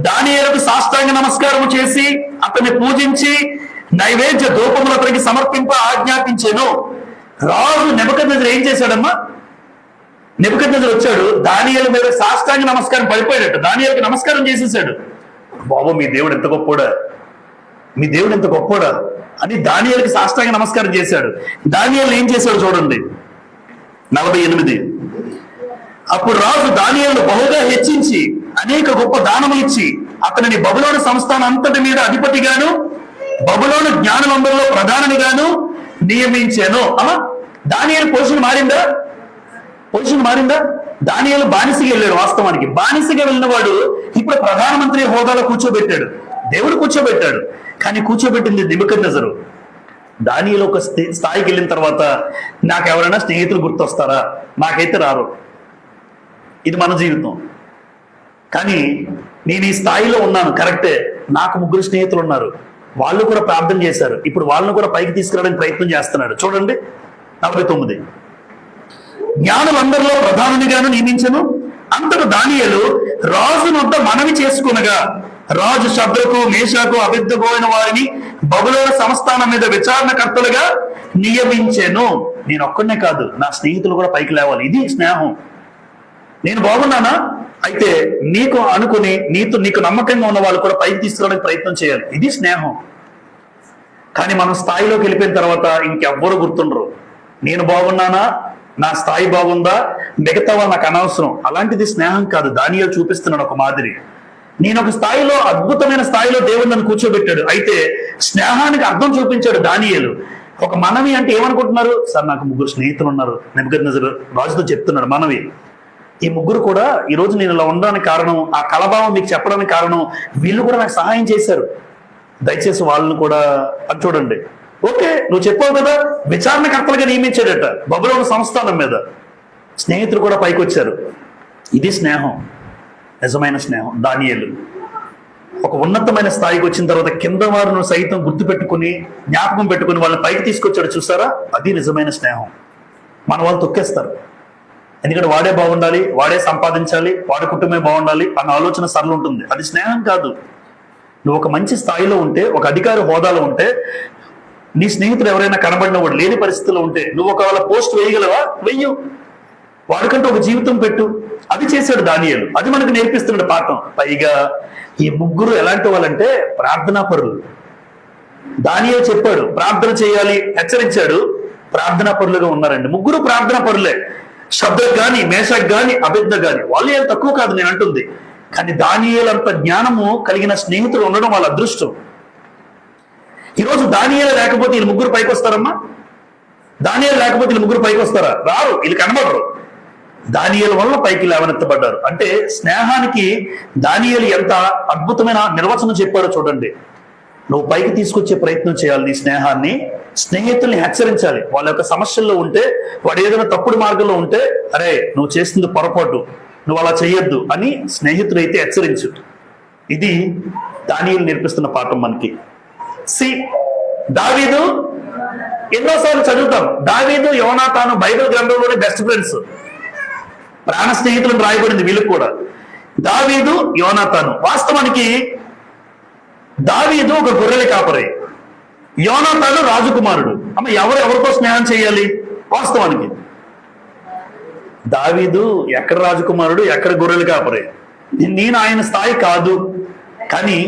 దానియేలుకు సాష్టాంగ నమస్కారం చేసి అతన్ని పూజించి నైవేద్య ధూపములు అతనికి సమర్పింప ఆజ్ఞాపించాను. రాజు నెబుకద్నెజరు ఏం చేశాడమ్మా? నెబుకద్నెజరు వచ్చాడు, దానియేలు మీద సాష్టాంగ నమస్కారం పడిపోయాడట. దానియేలుకి నమస్కారం చేసేసాడు. బాబు మీ దేవుడు ఎంత గొప్పోడా, మీ దేవుడు ఎంత గొప్పోడా అని దానియేలుకి సాష్టాంగ నమస్కారం చేశాడు. దానియేలు ఏం చేశాడు చూడండి 48. అప్పుడు రాజు దానియేలును బహుగా హెచ్చించి అనేక గొప్ప దానములు ఇచ్చి అతనిని బబులోను సంస్థానం అంతటి మీద అధిపతిగాను బబులోను జ్ఞానులందరిలో ప్రధానిగాను నియమించాను. దానియేలు పొజిషన్ మారిందా? పొజిషన్ మారిందా? దానియేలు బానిసగా వెళ్ళాడు. వాస్తవానికి బానిసగా వెళ్ళిన వాడు ఇప్పుడు ప్రధానమంత్రి హోదాలో కూర్చోబెట్టాడు, దేవుడు కూర్చోబెట్టాడు. కానీ కూర్చోబెట్టింది నెబుకద్నెజరు. దానియేలు ఒక స్థాయికి వెళ్ళిన తర్వాత నాకు ఎవరైనా స్నేహితులు గుర్తొస్తారా? నాకైతే రారు. ఇది మన జీవితం. కానీ నేను ఈ స్థాయిలో ఉన్నాను, కరెక్టే, నాకు ముగ్గురు స్నేహితులు ఉన్నారు, వాళ్ళు కూడా ప్రార్థన చేశారు, ఇప్పుడు వాళ్ళను కూడా పైకి తీసుకురావడానికి ప్రయత్నం చేస్తున్నాడు. చూడండి 49. జ్ఞానులందరిలో ప్రధానిగాను నియమించను. అంతట దానియేలు రాజు వద్ద మనవి చేసుకునగా రాజు శద్రకు, మేషాకు, అబేద్నెగో అయిన వారిని బబులోను సంస్థానం మీద విచారణకర్తలుగా నియమించాను. నేను ఒక్కడనే కాదు, నా స్నేహితులు కూడా పైకి లేవాలి. ఇది స్నేహం. నేను బాగున్నానా? అయితే నీకు అనుకుని నీకు నమ్మకంగా ఉన్న వాళ్ళు కూడా పైకి తీసుకురావడానికి ప్రయత్నం చేయాలి. ఇది స్నేహం. కానీ మనం స్థాయిలోకి వెళ్ళిపోయిన తర్వాత ఇంకెవ్వరు గుర్తుండరు. నేను బాగున్నానా, నా స్థాయి బాగుందా, మిగతా వాళ్ళు నాకు అనవసరం. అలాంటిది స్నేహం కాదు. దానియేలు చూపిస్తున్నాడు ఒక మాదిరి. నేను ఒక స్థాయిలో, అద్భుతమైన స్థాయిలో దేవుడు నన్ను కూర్చోబెట్టాడు. అయితే స్నేహానికి అర్థం చూపించాడు దానియేలు. ఒక మనవి అంటే ఏమనుకుంటున్నారు? సార్ నాకు ముగ్గురు స్నేహితులు ఉన్నారు, నెబుకద్నెజరు రాజుతో చెప్తున్నాడు మనవి. ఈ ముగ్గురు కూడా ఈరోజు నేను ఇలా ఉండడానికి కారణం, ఆ కలభావం మీకు చెప్పడానికి కారణం, వీళ్ళు కూడా నాకు సహాయం చేశారు, దయచేసి వాళ్ళని కూడా అది చూడండి. ఓకే, నువ్వు చెప్పావు కదా, విచారణకర్తలుగా నియమించాడట బబులోను సంస్థానం మీద. స్నేహితులు కూడా పైకి వచ్చారు. ఇది స్నేహం, నిజమైన స్నేహం. దానియేలు ఒక ఉన్నతమైన స్థాయికి వచ్చిన తర్వాత కింద వారిని సైతం గుర్తు పెట్టుకుని, జ్ఞాపకం పెట్టుకుని వాళ్ళని పైకి తీసుకొచ్చాడు. చూసారా, అది నిజమైన స్నేహం. మన వాళ్ళు తొక్కేస్తారు. ఎందుకంటే వాడే బాగుండాలి, వాడే సంపాదించాలి, వాడి కుటుంబమే బాగుండాలి అన్న ఆలోచన సరళ ఉంటుంది. అది స్నేహం కాదు. నువ్వు ఒక మంచి స్థాయిలో ఉంటే, ఒక అధికారి హోదాలో ఉంటే నీ స్నేహితుడు ఎవరైనా కనబడిన వాడు లేని పరిస్థితిలో ఉంటే నువ్వు ఒకవేళ పోస్ట్ వేయగలవా? వెయ్యు. వాడికంటూ ఒక జీవితం పెట్టు. అది చేశాడు దానియేలు. అది మనకు నేర్పిస్తున్నాడు పాఠం. పైగా ఈ ముగ్గురు ఎలాంటి వాళ్ళంటే ప్రార్థనా పరులు. దానియేలు చెప్పాడు ప్రార్థన చేయాలి, హెచ్చరించాడు. ప్రార్థనా పరులుగా ఉన్నారండి. ముగ్గురు ప్రార్థనా పరులే. శబ్దకు గాని, మేషకు గాని, అబేద్నెగో గాని వాళ్ళు ఏం తక్కువ కాదు నేను అంటుంది. కానీ దానియేలు అంత జ్ఞానము కలిగిన స్నేహితులు ఉండడం వాళ్ళ అదృష్టం. ఈరోజు దానియేలు లేకపోతే వీళ్ళు ముగ్గురు పైకి వస్తారమ్మా? దానియేలు లేకపోతే వీళ్ళు ముగ్గురు పైకి వస్తారా? రారు. వీళ్ళు కనబడరు. దానియేలు వల్ల పైకి లేవనెత్తబడ్డారు. అంటే స్నేహానికి దానియేలు ఎంత అద్భుతమైన నిర్వచనం చెప్పాడో చూడండి. నువ్వు పైకి తీసుకొచ్చే ప్రయత్నం చేయాలి. నీ స్నేహాన్ని, స్నేహితుల్ని హెచ్చరించాలి. వాళ్ళ యొక్క సమస్యల్లో ఉంటే, వాడు ఏదైనా తప్పుడు మార్గంలో ఉంటే, అరే నువ్వు చేస్తుంది పొరపాటు, నువ్వు అలా చేయొద్దు అని స్నేహితుడైతే హెచ్చరించు. ఇది దానియేలు నేర్పిస్తున్న పాఠం మనకి. దావీదు ఎన్నోసార్లు చదువుతాం. దావీదు యోనాతాను బైబిల్ గ్రంథంలోని బెస్ట్ ఫ్రెండ్స్, ప్రాణ స్నేహితులను రాయబడింది వీళ్ళకి కూడా. దావీదు యోనాతాను. వాస్తవానికి దావీదు ఒక గొర్రెల కాపరి, యోనాతాను రాజకుమారుడు. అమ్మ ఎవరితో స్నేహం చేయాలి? వాస్తవానికి దావీదు ఎక్కడ రాజకుమారుడు, ఎక్కడ గొర్రెల కాపరి. నేను ఆయన స్థాయి కాదు. కానీ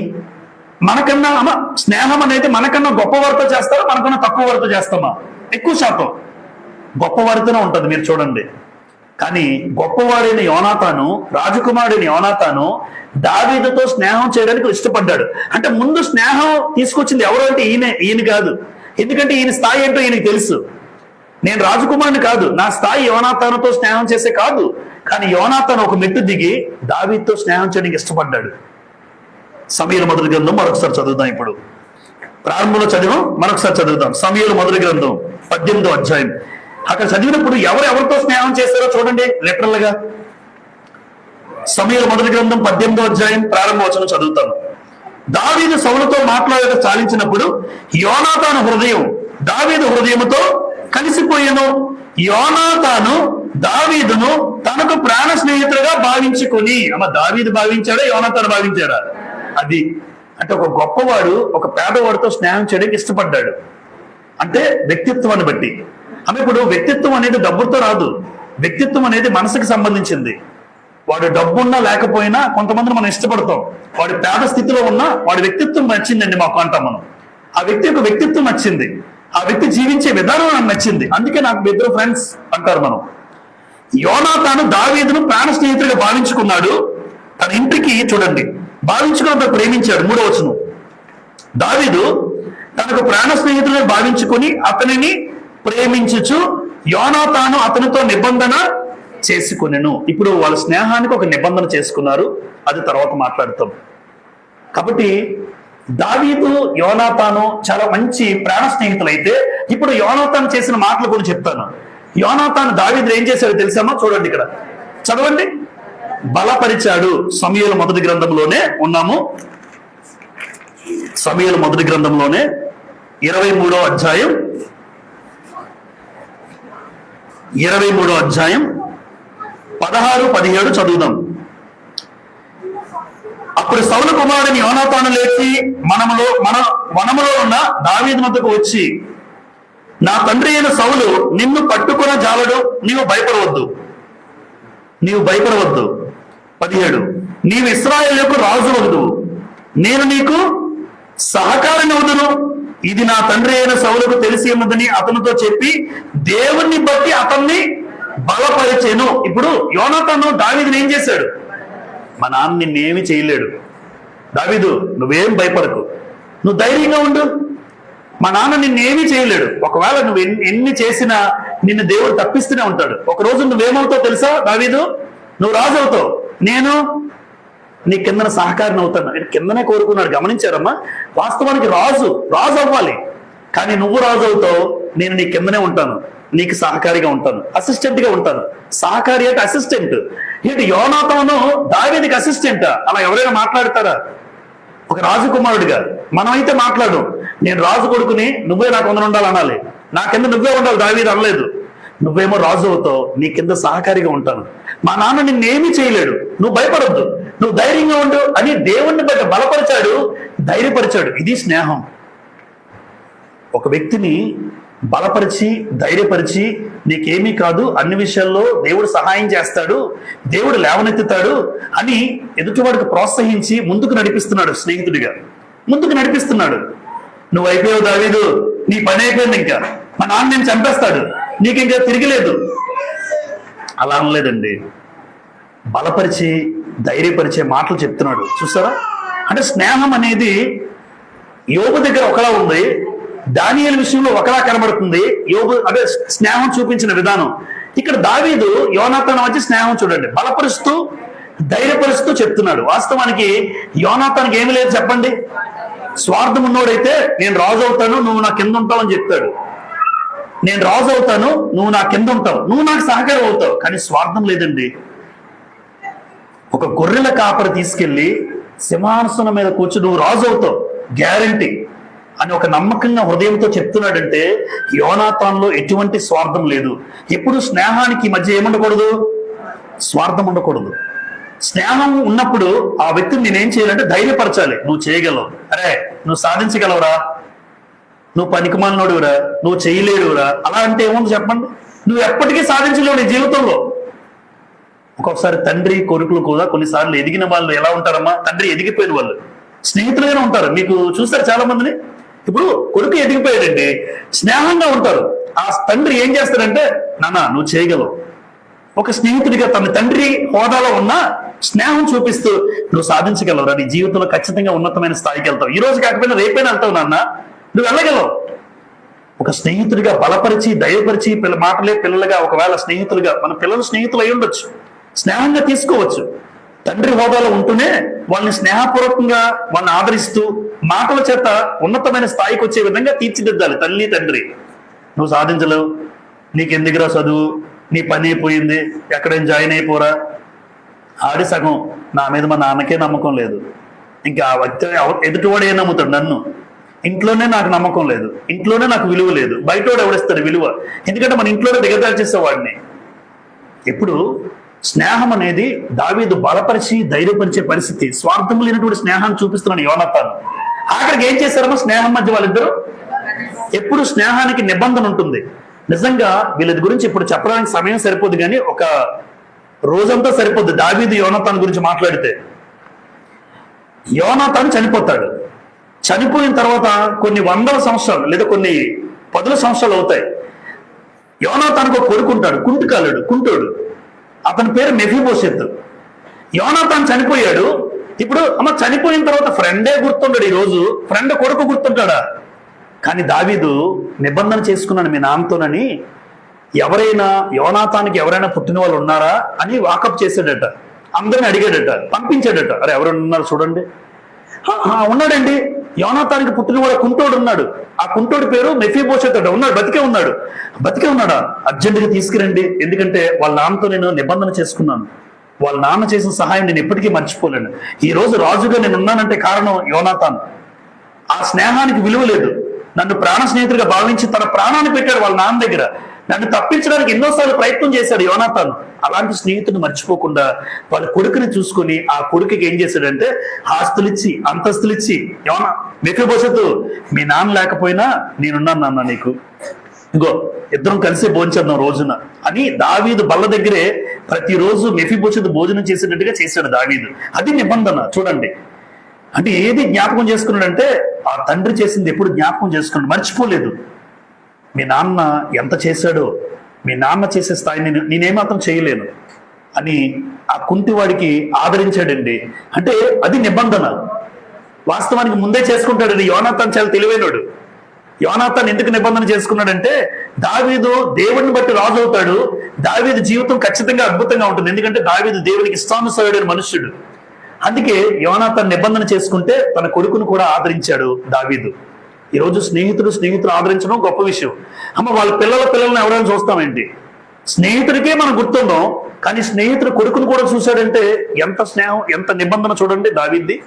మనకన్నా అమ్మ స్నేహం అనేది మనకన్నా గొప్ప వారితో చేస్తారా, మనకన్నా తక్కువ వారితో చేస్తామా? ఎక్కువ శాతం గొప్ప వారితోనే ఉంటుంది. మీరు చూడండి. కానీ గొప్పవాడైన యోనాతాను, రాజకుమారుడైన యోనాతాను దావీదుతో స్నేహం చేయడానికి ఇష్టపడ్డాడు. అంటే ముందు స్నేహం తీసుకొచ్చింది ఎవరు అంటే ఈయన కాదు. ఎందుకంటే ఈయన స్థాయి ఏంటో ఈయనకి తెలుసు. నేను రాజకుమారుని కాదు, నా స్థాయి యోనాతానుతో స్నేహం చేసే కాదు. కానీ యోనాతాను ఒక మెట్టు దిగి దావీదుతో స్నేహం చేయడానికి ఇష్టపడ్డాడు. సమూయేలు మొదటి గ్రంథం మరొకసారి చదువుదాం. ఇప్పుడు ప్రారంభంలో చదివాం, మరొకసారి చదువుదాం. సమూయేలు మొదటి గ్రంథం 18వ అధ్యాయం. అక్కడ చదివినప్పుడు ఎవరితో స్నేహం చేస్తారో చూడండి లిటరల్ గా. సమూయేలు మొదటి గ్రంథం 18వ అధ్యాయం ప్రారంభ వచనం చదువుతాను. దావీదు సౌలుతో మాట్లాడక చాలించినప్పుడు యోనాతాను హృదయం దావీదు హృదయముతో కలిసిపోయాను. యోనాతాను దావీదును తనకు ప్రాణ స్నేహితుడుగా భావించుకొని. దావీదు భావించాడా, యోనాతాను భావించాడా? అది అంటే ఒక గొప్పవాడు ఒక పేదవాడితో స్నేహం చేయడానికి ఇష్టపడ్డాడు. అంటే వ్యక్తిత్వాన్ని బట్టి. ఇప్పుడు వ్యక్తిత్వం అనేది డబ్బుతో రాదు. వ్యక్తిత్వం అనేది మనసుకి సంబంధించింది. వాడు డబ్బున్నా లేకపోయినా కొంతమంది మనం ఇష్టపడతాం. వాడి పేద స్థితిలో ఉన్నా వాడి వ్యక్తిత్వం నచ్చిందండి మాకు అంటాం మనం. ఆ వ్యక్తి యొక్క వ్యక్తిత్వం నచ్చింది, ఆ వ్యక్తి జీవించే విధానం నాకు నచ్చింది, అందుకే నాకు ఇద్దరు ఫ్రెండ్స్ అంటారు మనం. యోనాతాను దావీదును ప్రాణ స్నేహితుడిగా భావించుకున్నాడు. తన ఇంటికి చూడండి భావించుకున్న ప్రేమించాడు. 3వ వచనం. దావీదు తనకు ప్రాణ స్నేహితుడిగా భావించుకొని అతనిని ప్రేమించుచు యోనాతాను అతనితో నిబంధన చేసుకునెను. ఇప్పుడు వాళ్ళ స్నేహానికి ఒక నిబంధన చేసుకున్నారు. అది తర్వాత మాట్లాడతాం. కాబట్టి దావీదు యోనాతాను చాలా మంచి ప్రాణ స్నేహితులు. అయితే ఇప్పుడు యోనాతాను చేసిన మాటలు కూడా చెప్తాను. యోనాతాను దావీదు ఏం చేశాడో తెలుసామా? చూడండి ఇక్కడ చదవండి. బలపరిచాడు. సమూయేలు మొదటి గ్రంథంలోనే ఉన్నాము. సమూయేలు మొదటి గ్రంథంలోనే 23వ అధ్యాయం 23వ అధ్యాయం 16, 17 చదువుదాం. అప్పుడు సౌలు కుమారుడిని యోనాతాను లేచి వనములో ఉన్న దావీదు వద్దకు వచ్చి, నా తండ్రి అయిన సౌలు నిన్ను పట్టుకున్న జాలడు, నీవు భయపడవద్దు. 17 నీవు ఇశ్రాయేలుకు రాజు వదువు, నేను నీకు సహకారిని వదును. ఇది నా తండ్రి అయిన సౌలుకు తెలిసి ఉన్నదని అతనితో చెప్పి దేవుణ్ణి బట్టి అతన్ని బలపరిచెను. ఇప్పుడు యోనాతాను దావీదుని ఏం చేశాడు? మా నాన్న నిన్నేమి చేయలేడు, దావీదు నువ్వేం భయపడకు, నువ్వు ధైర్యంగా ఉండు, మా నాన్న నిన్నేమీ చేయలేడు. ఒకవేళ నువ్వు ఎన్ని చేసినా నిన్ను దేవుడు తప్పిస్తూనే ఉంటాడు. ఒక రోజు నువ్వేమవుతావు తెలుసా దావీదు? నువ్వు రాజు అవుతావు, నేను నీ కిందన సహకారిని అవుతాను. కిందనే కోరుకున్నాడు. గమనించారమ్మా? వాస్తవానికి రాజు అవ్వాలి, కానీ నువ్వు రాజు అవుతావు, నేను నీ కిందనే ఉంటాను, నీకు సహకారిగా ఉంటాను, అసిస్టెంట్ గా ఉంటాను. సహకారి అంటే అసిస్టెంట్. ఏంటి యోనాతాను దావీదుకి అసిస్టెంట్? అలా ఎవరైనా మాట్లాడతారా? ఒక రాజకుమారుడిగా మనమైతే మాట్లాడు, నేను రాజు కొడుకుని నువ్వే నాకు వందన ఉండాలి అనాలి, నా కింద నువ్వే ఉండాలి. దావీదు అనలేదు. నువ్వేమో రాజు అవుతావు, నీ కింద సహకారిగా ఉంటాను, మా నాన్న నిన్నేమీ చేయలేడు, నువ్వు భయపడొద్దు, నువ్వు ధైర్యంగా ఉండు అని దేవుణ్ణి బట్టి బలపరిచాడు, ధైర్యపరిచాడు. ఇది స్నేహం. ఒక వ్యక్తిని బలపరిచి ధైర్యపరిచి నీకేమీ కాదు, అన్ని విషయాల్లో దేవుడు సహాయం చేస్తాడు, దేవుడు లేవనెత్తుతాడు అని ఎదుటివాడికి ప్రోత్సహించి ముందుకు నడిపిస్తున్నాడు. స్నేహితుడిగా ముందుకు నడిపిస్తున్నాడు. నువ్వు అయిపోయావు దావీదు, నీ పని అయిపోయింది, ఇంకా మా నాన్న నేను చంపేస్తాడు, నీకు ఇంకా తిరిగిలేదు అలా అనలేదండి. బలపరిచి ధైర్యపరిచే మాటలు చెప్తున్నాడు. చూసారా? అంటే స్నేహం అనేది యోబు దగ్గర ఒకలా ఉంది, దానియేలు విషయంలో ఒకలా కనబడుతుంది. యోబు అదే స్నేహం చూపించిన విధానం. ఇక్కడ దావీదు యోనాతాను వచ్చి స్నేహం చూడండి, బలపరుస్తూ ధైర్యపరుస్తూ చెప్తున్నాడు. వాస్తవానికి యోనాతానికి ఏమి లేదు చెప్పండి. స్వార్థం ఉన్నోడైతే నేను రాజు అవుతాను, నువ్వు నా కింద ఉంటావు అని చెప్తాడు. నేను రాజు అవుతాను, నువ్వు నా కింద ఉంటావు, నువ్వు నాకు సహకారం అవుతావు. కానీ స్వార్థం లేదండి. ఒక గొర్రెల కాపరి తీసుకెళ్లి సింహాసనం మీద కూర్చొని నువ్వు రాజు అవుతావు గ్యారంటీ అని ఒక నమ్మకంగా హృదయంతో చెప్తున్నాడంటే యోనాతాన్లో ఎటువంటి స్వార్థం లేదు. ఎప్పుడు స్నేహానికి మధ్య ఏముండకూడదు? స్వార్థం ఉండకూడదు. స్నేహం ఉన్నప్పుడు ఆ వ్యక్తిని నేనేం చేయాలంటే ధైర్యపరచాలి. నువ్వు చేయగలవు, అరే నువ్వు సాధించగలవురా, నువ్వు పనికిమాలినోడురా, నువ్వు చేయలేడురా, అలా అంటే ఏముంది చెప్పండి? నువ్వు ఎప్పటికీ సాధించలేవు నీ జీవితంలో. ఒక్కొక్కసారి తండ్రి కొడుకులు కూడా కొన్నిసార్లు ఎదిగిన వాళ్ళు ఎలా ఉంటారమ్మా, తండ్రి ఎదిగిపోయిన వాళ్ళు స్నేహితులుగానే ఉంటారు. మీకు చూస్తారు చాలా మందిని. ఇప్పుడు కొడుకు ఎదిగిపోయాడండి, స్నేహంగా ఉంటారు. ఆ తండ్రి ఏం చేస్తాడంటే నాన్న నువ్వు చేయగలవు, ఒక స్నేహితుడిగా తన తండ్రి హోదాలో ఉన్న స్నేహం చూపిస్తూ నువ్వు సాధించగలవురా, నీ జీవితంలో ఖచ్చితంగా ఉన్నతమైన స్థాయికి వెళ్తావు, ఈ రోజు కాకపోయినా రేపైనా వెళ్తావు నాన్న, నువ్వు వెళ్ళగలవు. ఒక స్నేహితుడిగా బలపరిచి ధైర్యపరిచి మాటలే పిల్లలుగా, ఒకవేళ స్నేహితులుగా మన పిల్లలు స్నేహితులు అయి ఉండొచ్చు, స్నేహంగా తీసుకోవచ్చు. తండ్రి హోదాలో ఉంటూనే వాళ్ళని స్నేహపూర్వకంగా వాళ్ళని ఆదరిస్తూ మాటల చేత ఉన్నతమైన స్థాయికి వచ్చే విధంగా తీర్చిదిద్దాలి తల్లి తండ్రి. నువ్వు సాధించలేవు, నీకెందుకురా చదువు, నీ పని అయిపోయింది, ఎక్కడైనా జాయిన్ అయిపోరా. ఆడి సగం నా మీద మా నాన్నకే నమ్మకం లేదు, ఇంకా ఎదుటివాడు ఏం నమ్ముతాడు నన్ను, ఇంట్లోనే నాకు నమ్మకం లేదు, ఇంట్లోనే నాకు విలువ లేదు, బయటోడు ఎవడిస్తాడు విలువ, ఎందుకంటే మన ఇంట్లోనే దిగదార్చేసేవాడిని. ఎప్పుడు స్నేహం అనేది దావీదు బలపరిచి ధైర్యపరిచే పరిస్థితి. స్వార్థం లేనటువంటి స్నేహాన్ని చూపిస్తున్నాడు యోనాతాను. ఆఖరికి ఏం చేశారమ్మా స్నేహం మధ్య వాళ్ళిద్దరు? ఎప్పుడు స్నేహానికి నిబంధన ఉంటుంది. నిజంగా వీళ్ళ గురించి ఇప్పుడు చెప్పడానికి సమయం సరిపోదు, కానీ ఒక రోజంతా సరిపోద్ది దావీదు యోనాతాను గురించి మాట్లాడితే. యోనాతాను చనిపోతాడు. చనిపోయిన తర్వాత కొన్ని వందల సంవత్సరాలు లేదా కొన్ని పదుల సంవత్సరాలు అవుతాయి. యోనాతానుకు ఒక కొడుకుంటాడు, కుంటోడు, అతని పేరు మెఫీబోషెత్. యోనాతాను చనిపోయాడు. ఇప్పుడు అమ్మ చనిపోయిన తర్వాత ఫ్రెండే గుర్తుంటాడు, ఈ రోజు ఫ్రెండ్ కొడుకు గుర్తుంటాడా? కానీ దావీదు నిబంధన చేసుకున్నాను మీ నాన్నతోనని. ఎవరైనా యోనాతానికి ఎవరైనా పుట్టిన వాళ్ళు ఉన్నారా అని వాకప్ చేశాడట, అందరిని అడిగాడట, పంపించాడట. అరే ఎవరైనా ఉన్నారు చూడండి. ఉన్నాడండి, యోనాతానికి పుట్టినవాడు కుంటోడు ఉన్నాడు, ఆ కుంటోడి పేరు మెఫీబోషెత్ అట, ఉన్నాడు, బతికే ఉన్నాడా, అర్జెంటుగా తీసుకురండి, ఎందుకంటే వాళ్ళ నాన్నతో నేను నిబంధన చేసుకున్నాను, వాళ్ళ నాన్న చేసిన సహాయం నేను ఎప్పటికీ మర్చిపోలేను, ఈ రోజు రాజుగా నేను ఉన్నానంటే కారణం యోనాతాన్. ఆ స్నేహానికి విలువ లేదు, నన్ను ప్రాణ స్నేహితుడిగా భావించి తన ప్రాణాన్ని పెట్టాడు వాళ్ళ నాన్న దగ్గర, నన్ను తప్పించడానికి ఎన్నోసార్లు ప్రయత్నం చేశాడు యోనాతాను. అలాంటి స్నేహితుడిని మర్చిపోకుండా వాళ్ళ కొడుకుని చూసుకొని ఆ కొడుకుకి ఏం చేశాడంటే ఆస్తులిచ్చి అంతస్తులిచ్చి, మెఫీబోషెత్ మీ నాన్న లేకపోయినా నేనున్నాను నాన్న నీకు, ఇగో ఇద్దరం కలిసి భోంచేద్దాం రోజున అని దావీదు బల్ల దగ్గరే ప్రతిరోజు మెఫీబోషెత్ భోజనం చేసేటట్టుగా చేశాడు దావీదు. అది నిబంధన చూడండి. అంటే ఏది జ్ఞాపకం చేసుకున్నాడంటే ఆ తండ్రి చేసింది ఎప్పుడు జ్ఞాపకం చేసుకున్నాడు, మర్చిపోలేదు. మీ నాన్న ఎంత చేశాడో, మీ నాన్న చేసే స్థాయిని నేనేమాత్రం చేయలేను అని ఆ కుంటివాడికి ఆదరించాడండి. అంటే అది నిబంధన. వాస్తవానికి ముందే చేసుకుంటాడండి యోనాతాన్, చాలా తెలివైనడు. యోనాతాన్ ఎందుకు నిబంధన చేసుకున్నాడంటే దావీదు దేవుడిని బట్టి రాజు అవుతాడు, దావీదు జీవితం ఖచ్చితంగా అద్భుతంగా ఉంటుంది, ఎందుకంటే దావీదు దేవునికి ఇష్టానుసారుడైన మనుష్యుడు. అందుకే యోనాతాన్ నిబంధన చేసుకుంటే తన కొడుకును కూడా ఆదరించాడు దావీదు. ఈరోజు స్నేహితులు ఆదరించడం గొప్ప విషయం. అమ్మ వాళ్ళ పిల్లల్ని ఎవరైనా చూస్తామేంటి? స్నేహితుడికే మనం గుర్తుందాం, కానీ స్నేహితుడు కొడుకును కూడా చూశాడంటే ఎంత స్నేహం, ఎంత నిబంధన చూడండి దావీద్ది.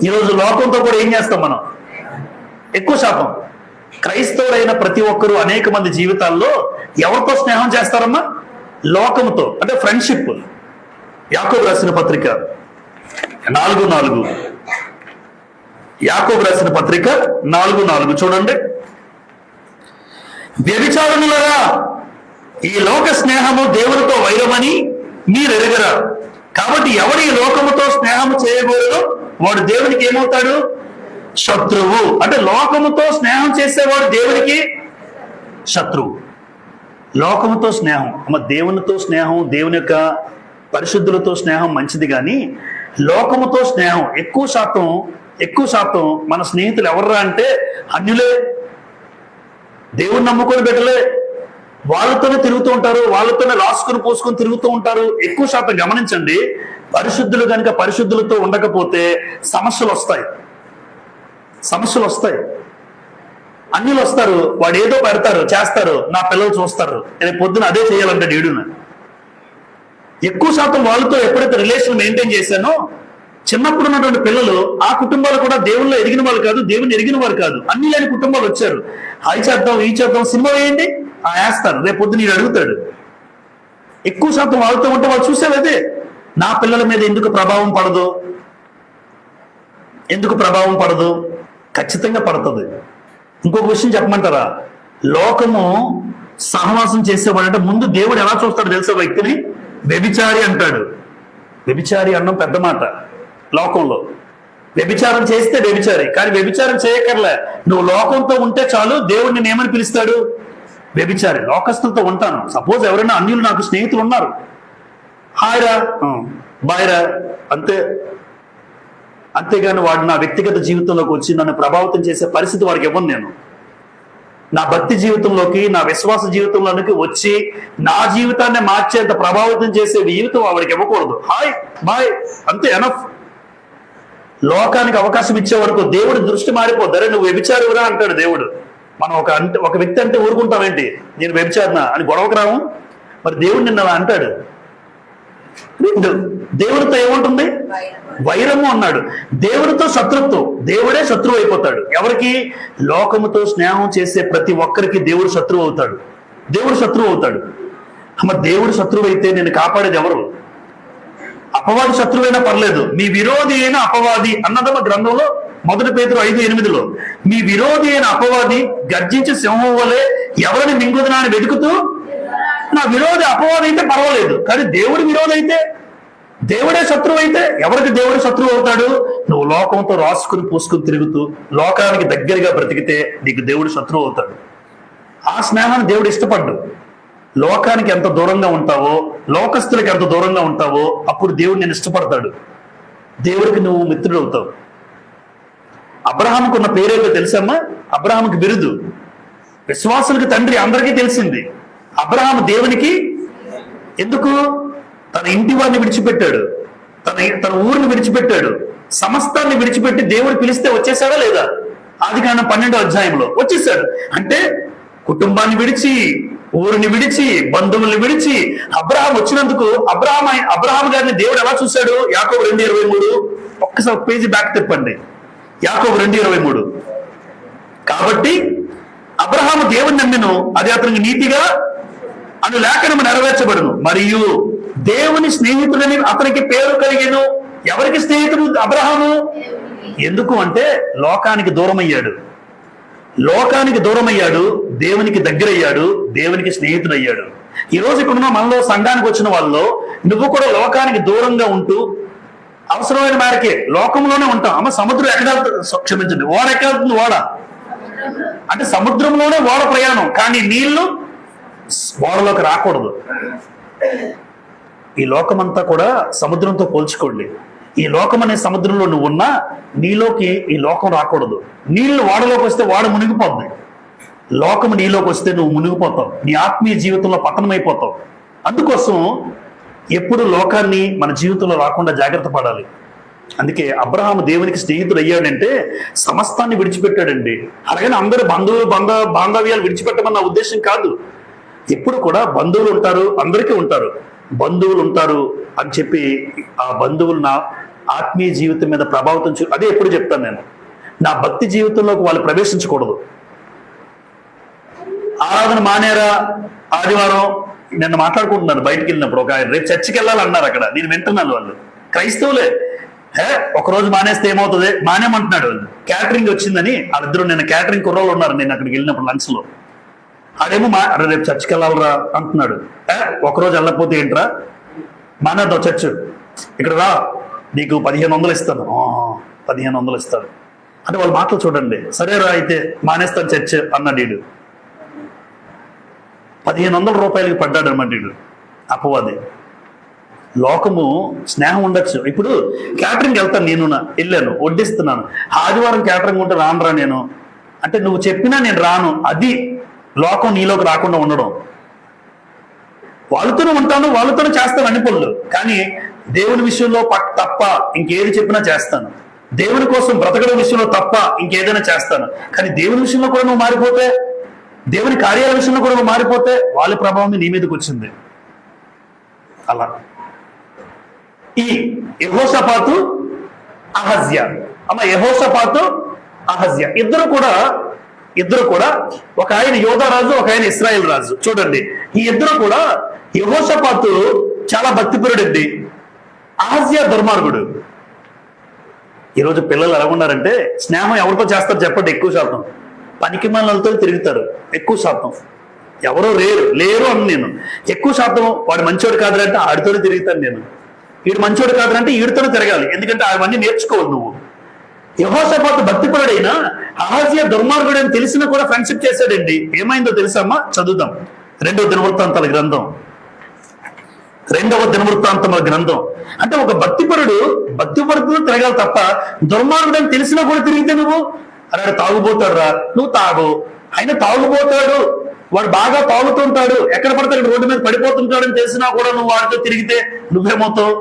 ఈరోజు లోకంతో కూడా ఏం చేస్తాం మనం? ఎక్కువ శాతం క్రైస్తవులైన ప్రతి ఒక్కరూ అనేక మంది జీవితాల్లో ఎవరితో స్నేహం చేస్తారమ్మా? లోకంతో, అంటే ఫ్రెండ్షిప్. యాకోబు రాసిన పత్రిక 4:4 యాకోబు రాసిన పత్రిక 4:4 చూడండి. వ్యభిచారులారా, ఈ లోక స్నేహము దేవునితో వైరమని మీరు ఎరుగరా. కాబట్టి ఎవడు ఈ లోకముతో స్నేహము చేయకూడదు వాడు దేవునికి ఏమవుతాడు? శత్రువు. అంటే లోకముతో స్నేహం చేసేవాడు దేవునికి శత్రువు. లోకముతో స్నేహం, దేవునితో స్నేహం, దేవుని యొక్క పరిశుద్ధులతో స్నేహం మంచిది, కానీ లోకముతో స్నేహం ఎక్కువ శాతం మన స్నేహితులు ఎవర్రా అంటే అన్యులే, దేవుని నమ్ముకొని పెట్టలే, వాళ్ళతోనే తిరుగుతూ ఉంటారు, వాళ్ళతోనే రాసుకుని పోసుకొని తిరుగుతూ ఉంటారు. ఎక్కువ శాతం గమనించండి, పరిశుద్ధులు కనుక పరిశుద్ధులతో ఉండకపోతే సమస్యలు వస్తాయి. అన్యులు వస్తారు, వాడు ఏదో పెడతారు, చేస్తారు, నా పిల్లలు చూస్తారు, రేపు పొద్దున అదే చేయాలంటే నీడున. ఎక్కువ శాతం వాళ్ళతో ఎప్పుడైతే రిలేషన్ మెయింటైన్ చేశానో, చిన్నప్పుడు ఉన్నటువంటి పిల్లలు ఆ కుటుంబాలు కూడా దేవుళ్ళు ఎదిగిన వాళ్ళు కాదు, దేవుని ఎరిగిన వారు కాదు, అన్ని లేని కుటుంబాలు వచ్చారు. అవి చేద్దాం, ఈ చేద్దాం, సినిమా వేయండి, వేస్తారు, రేపు పొద్దున నేను అడుగుతాడు. ఎక్కువ శాతం వాళ్ళతో ఉంటే వాళ్ళు చూసేదే. నా పిల్లల మీద ఎందుకు ప్రభావం పడదు? ఖచ్చితంగా పడుతుంది. ఇంకొక విషయం చెప్పమంటారా? లోకము సహవాసం చేసేవాడంటే ముందు దేవుడు ఎలా చూస్తాడు తెలుసా? వ్యక్తిని వ్యభిచారి అంటాడు. వ్యభిచారి అన్నం పెద్ద మాట లోకంలో. వ్యభిచారం చేస్తే వ్యభిచారి, కానీ వ్యభిచారం చేయకర్లే, నువ్వు లోకంతో ఉంటే చాలు, దేవుడిని నేనేమని పిలుస్తాడు? వ్యభిచారి. లోకస్తులతో ఉంటాను. సపోజ్ ఎవరైనా అన్యులు నాకు స్నేహితులు ఉన్నారు, హాయ్రా బాయ్రా అంతేగాని వాడు నా వ్యక్తిగత జీవితంలోకి వచ్చి నన్ను ప్రభావితం చేసే పరిస్థితి వాడికి ఇవ్వను. నేను నా భక్తి జీవితంలోకి, నా విశ్వాస జీవితంలోకి వచ్చి నా జీవితాన్ని మార్చేంత ప్రభావితం చేసే జీవితం వాడికి ఇవ్వకూడదు. హాయ్ బాయ్ అంతే, ఎనఫ్. లోకానికి అవకాశం ఇచ్చే వరకు దేవుడి దృష్టి మారిపోద్దారే, నువ్వు వ్యభిచారువురా అంటాడు దేవుడు. మనం ఒక వ్యక్తి అంటే ఊరుకుంటామేంటి, నేను వ్యభిచారినా అని గొడవకు రాము. మరి దేవుడు నిన్న అలా అంటాడు. దేవుడితో ఏముంటుంది? వైరము అన్నాడు. దేవుడితో శత్రుత్వం. దేవుడే శత్రువు అయిపోతాడు. ఎవరికి? లోకముతో స్నేహం చేసే ప్రతి ఒక్కరికి దేవుడు శత్రువు అవుతాడు. దేవుడు శత్రువు అయితే నేను కాపాడేది ఎవరు? అపవాది శత్రువైనా పర్లేదు, మీ విరోధి అయిన అపవాది అన్నదమ్మ గ్రంథంలో 1 పేతురు 5:8 మీ విరోధి అయిన అపవాది గర్జించి సింహం వలె ఎవరిని మింగుదునా అని వెతుకుతూ. నా విరోధి అపవాది అయితే పర్వాలేదు, కానీ దేవుడి విరోధి అయితే, దేవుడే శత్రువు అయితే ఎవరికి దేవుడు శత్రువు అవుతాడు? నువ్వు లోకంతో రాసుకుని పూసుకుని తిరుగుతూ లోకానికి దగ్గరగా బ్రతికితే నీకు దేవుడు శత్రువు అవుతాడు. ఆ స్నేహాన్ని దేవుడు ఇష్టపడ్డు. లోకానికి ఎంత దూరంగా ఉంటావో, లోకస్తులకి ఎంత దూరంగా ఉంటావో అప్పుడు దేవుడు నేను ఇష్టపడతాడు. దేవుడికి నువ్వు మిత్రుడు అవుతావు. అబ్రహాముకు ఉన్న పేరేదో తెలుసమ్మా? అబ్రహాముకి బిరుదు విశ్వాసులకి తండ్రి, అందరికీ తెలిసింది. అబ్రహాము దేవునికి ఎందుకు? తన ఇంటి వారిని విడిచిపెట్టాడు, తన ఊరిని విడిచిపెట్టాడు, సమస్తాన్ని విడిచిపెట్టి దేవుడు పిలిస్తే వచ్చేసాడా లేదా? ఆదికాండం 12వ అధ్యాయంలో వచ్చేసాడు. అంటే కుటుంబాన్ని విడిచి, ఊరిని విడిచి, బంధువుల్ని విడిచి అబ్రహాం వచ్చినందుకు అబ్రహాం గారిని దేవుడు ఎలా చూశాడు? యాకోబు 2:23 ఒక్కసారి పేజీ బ్యాక్ తిప్పండి. యాకోబు 2:23 కాబట్టి అబ్రహాము దేవుని నమ్మెను, అది అతనికి నీతిగా అను లేఖనము నెరవేర్చబడును, మరియు దేవుని స్నేహితుడని అతనికి పేరు కలిగెను. ఎవరికి స్నేహితుడు అబ్రహాము? ఎందుకు అంటే లోకానికి దూరమయ్యాడు, దేవునికి దగ్గరయ్యాడు, దేవునికి స్నేహితుడయ్యాడు. ఈ రోజు ఇక్కడున్న మనలో సంఘానికి వచ్చిన వాళ్ళలో నువ్వు కూడా లోకానికి దూరంగా ఉంటూ అవసరమైన మేరకే లోకంలోనే ఉంటాం. అమ్మ సముద్రం క్షమించండి, ఓడ ఎక్కడుతుంది? ఓడ అంటే సముద్రంలోనే ఓడ ప్రయాణం, కానీ నీళ్లు ఓడలోకి రాకూడదు. ఈ లోకమంతా కూడా సముద్రంతో పోల్చుకోండి. ఈ లోకం అనే సముద్రంలో నువ్వు ఉన్నా నీలోకి ఈ లోకం రాకూడదు. నీళ్లు ఓడలోకి వస్తే ఓడ మునిగిపోద్ది, లోకము నీలోకి వస్తే నువ్వు మునిగిపోతావు, నీ ఆత్మీయ జీవితంలో పతనమైపోతావు. అందుకోసం ఎప్పుడు లోకాన్ని మన జీవితంలో రాకుండా జాగ్రత్త పడాలి. అందుకే అబ్రహాము దేవునికి స్నేహితుడు అయ్యాడంటే సమస్తాన్ని విడిచిపెట్టాడండి. అలాగని అందరూ బాంధవ్యాలు విడిచిపెట్టమన్న ఉద్దేశం కాదు. ఎప్పుడు కూడా బంధువులు ఉంటారు, అందరికీ ఉంటారు, బంధువులు ఉంటారు అని చెప్పి ఆ బంధువులు నా ఆత్మీయ జీవితం మీద ప్రభావితం అదే ఎప్పుడు చెప్తాను నేను. నా భక్తి జీవితంలోకి వాళ్ళు ప్రవేశించకూడదు. ఆరాధన మానేరా, ఆదివారం నిన్న మాట్లాడుకుంటున్నాను బయటికి వెళ్ళినప్పుడు, ఒక ఆయన రేపు చర్చికి వెళ్ళాలన్నారు. అక్కడ నేను వింటున్నాను, వాళ్ళు క్రైస్తవులే. ఒకరోజు మానేస్తే ఏమవుతుంది? మానేమంటున్నాడు వాళ్ళు. క్యాటరింగ్ వచ్చిందని వాళ్ళిద్దరు, నేను క్యాటరింగ్ కుర్రోళ్ళు ఉన్నారు నేను అక్కడికి వెళ్ళినప్పుడు లంచ్ లో. ఆడేమో రేపు చర్చికి వెళ్ళాలరా అంటున్నాడు. ఒకరోజు వెళ్ళకపోతే ఏంట్రా, మానేద్దాం చర్చ్, ఇక్కడ రా నీకు 1500 ఇస్తాను. 1500 ఇస్తాడు అంటే వాళ్ళ మాటలు చూడండి. సరేరా అయితే మానేస్తాను చర్చ్ అన్నాడు వీడు. 1500 రూపాయలకి పడ్డాడు అన్నమాట వీడు, అపవాది. లోకము స్నేహం ఉండొచ్చు. ఇప్పుడు క్యాటరింగ్ వెళ్తాను, నేను వెళ్ళాను, వడ్డిస్తున్నాను, ఆదివారం క్యాటరింగ్ ఉంటే రానురా నేను అంటే నువ్వు చెప్పినా నేను రాను. అది లోకం నీలోకి రాకుండా ఉండడం. వాళ్ళతోనే ఉంటాను, వాళ్ళతోనే చేస్తాను అన్ని పనులు, కానీ దేవుని విషయంలో తప్ప ఇంకేది చెప్పినా చేస్తాను. దేవుని కోసం బ్రతకడం విషయంలో తప్ప ఇంకేదైనా చేస్తాను. కానీ దేవుని విషయంలో కూడా నువ్వు మారిపోతే, దేవుని కార్యాల విషయంలో కూడా నువ్వు మారిపోతే వాళ్ళ ప్రభావం నీ మీదకి వచ్చింది. అలా ఈ యెహోషాపాతు అహజ్యా, యెహోషాపాతు అహజ్యా ఇద్దరు కూడా ఒక ఆయన యోధా రాజు, ఒక ఆయన ఇశ్రాయేల్ రాజు. చూడండి, ఈ ఇద్దరు కూడా యెహోషాపాతు చాలా భక్తిపరుడండి, అహజ్యా దుర్మార్గుడు. ఈరోజు పిల్లలు ఎలా ఉన్నారంటే స్నేహం ఎవరితో చేస్తారు చెప్పండి? ఎక్కువ శాతం పనికిమాలినలతో తిరుగుతారు. ఎక్కువ శాతం ఎవరో లేరు అని నేను, ఎక్కువ శాతం వాడు మంచోడు కాదురంటే ఆడితోనే తిరుగుతాను నేను, వీడు మంచోడు కాదురంటే వీడితోనే తిరగాలి, ఎందుకంటే అవన్నీ నేర్చుకోవాలి నువ్వు. యెహోషాపాతు భక్తిపరుడైనా అహజ్యా దుర్మార్గుడు అని తెలిసినా కూడా ఫ్రెండ్షిప్ చేశాడండి. ఏమైందో తెలుసమ్మా? చదువుదాం. 2వ దినవృత్తాంతాల గ్రంథం, 2వ దినవృత్తాంతముల గ్రంథం. అంటే ఒక భక్తిపరుడు తిరగాలి తప్ప దుర్మార్గుడు అని తెలిసినా కూడా తిరిగితే నువ్వు అలాంటి తాగుబోతాడు రా, నువ్వు తాగు. ఆయన తాగుబోతాడు, వాడు బాగా తాగుతుంటాడు, ఎక్కడ పడతాడు రోడ్డు మీద పడిపోతుంటాడు అని తెలిసినా కూడా నువ్వు వాడితో తిరిగితే నువ్వేమవుతావు?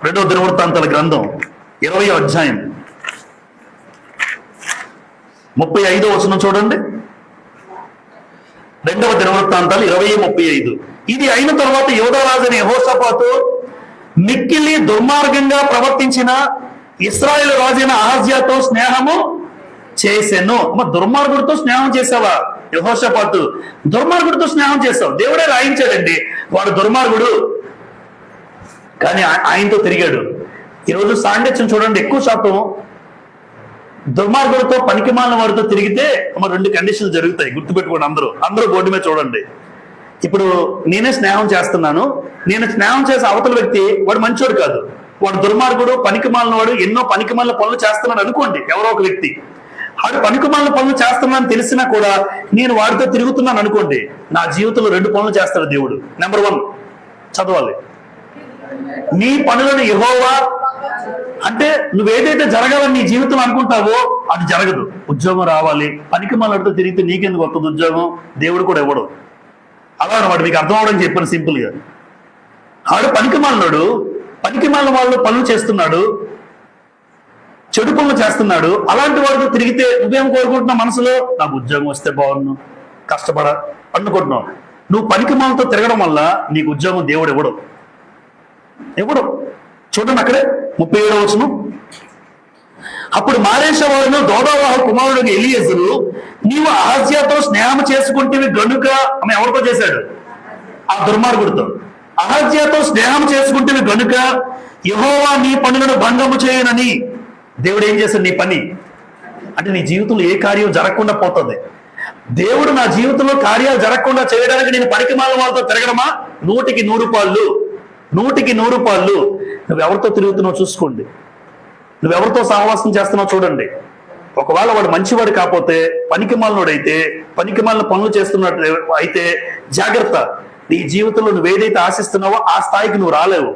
2వ దినవృత్తాంతాల గ్రంథం 20వ అధ్యాయం 35వ వచనం చూడండి. 2వ దినవృత్తాంతాలు 20:35. ఇది అయిన తర్వాత యోధారాజుని యెహోషాపాతు మిక్కిలి దుర్మార్గంగా ప్రవర్తించిన ఇశ్రాయేలు రాజైన అహజ్యాతో స్నేహము చేసెను. దుర్మార్గుడితో స్నేహం చేసావా యెహోషాపాతు? దుర్మార్గుడితో స్నేహం చేసావు. దేవుడే రాయించాడండి వాడు దుర్మార్గుడు, కానీ ఆయనతో తిరిగాడు. ఈరోజు సాంగత్యం చూడండి, ఎక్కువ శాతం దుర్మార్గులతో పనికిమాలిన వారితో తిరిగితే 2 కండిషన్లు జరుగుతాయి. గుర్తుపెట్టుకోండి, అందరూ బోర్డు మీద చూడండి. ఇప్పుడు నేనే స్నేహం చేస్తున్నాను, నేను స్నేహం చేసే అవతల వ్యక్తి వాడు మంచోడు కాదు, వాడు దుర్మార్గుడు, పనికిమాలిన వాడు, ఎన్నో పనికిమాలిన పనులు చేస్తున్నాడు అనుకోండి. ఎవరో ఒక వ్యక్తి వాడు పనికిమాలిన పనులు చేస్తున్నాను తెలిసినా కూడా నేను వాడితో తిరుగుతున్నాను అనుకోండి, నా జీవితంలో 2 పనులు చేస్తాడు దేవుడు. నెంబర్ 1 చదవాలి, నీ పనులను యెహోవా అంటే నువ్వేదైతే జరగాలని నీ జీవితంలో అనుకుంటావో అది జరగదు. ఉద్యోగం రావాలి, పనికిమాలినతో తిరిగితే నీకెందుకు వస్తుంది ఉద్యోగం? దేవుడు కూడా ఇవ్వడు. అలా అనమాట, మీకు అర్థం అవడం చెప్పాను సింపుల్ గా. ఆడు పనికిమాలిన వాళ్ళు పనులు చేస్తున్నాడు, చెడు పనులు చేస్తున్నాడు. అలాంటి వాడితో తిరిగితే నువ్వేం కోరుకుంటున్నావు మనసులో? నాకు ఉద్యోగం వస్తే బాగున్నావు, కష్టపడ అనుకుంటున్నావు. నువ్వు పనికిమాలతో తిరగడం వల్ల నీకు ఉద్యోగం దేవుడు ఇవ్వడు. చూడండి అక్కడే 37వ వచనం. అప్పుడు మారేషవాడును దోదావాహ కుమారుడు ఎలియెజరు, నీవు అహజ్యాతో స్నేహం చేసుకుంటేవి గనుక, ఆమె ఎవరితో చేశాడు? ఆ దుర్మార్గుడితో. అహజ్యాతో స్నేహం చేసుకుంటేవి గనుక యెహోవా నీ పనులను భంగము చేయనని. దేవుడు ఏం చేశాడు? నీ పని అంటే నీ జీవితంలో ఏ కార్యం జరగకుండా పోతుంది. దేవుడు నా జీవితంలో కార్యాలు జరగకుండా చేయడానికి నేను పనికిమాలిన వాళ్ళతో తిరగడమా? 100కి 100 పాళ్ళు. నువ్వెవరితో తిరుగుతున్నావు చూసుకోండి, నువ్వెవరితో సహవాసం చేస్తున్నావు చూడండి. ఒకవేళ వాడు మంచివాడు కాకపోతే, పనికిమాలినోడైతే, పనికిమాలిన పనులు చేస్తున్నట్టు అయితే జాగ్రత్త. నీ జీవితంలో నువ్వేదైతే ఆశిస్తున్నావో ఆ స్థాయికి నువ్వు రాలేవు,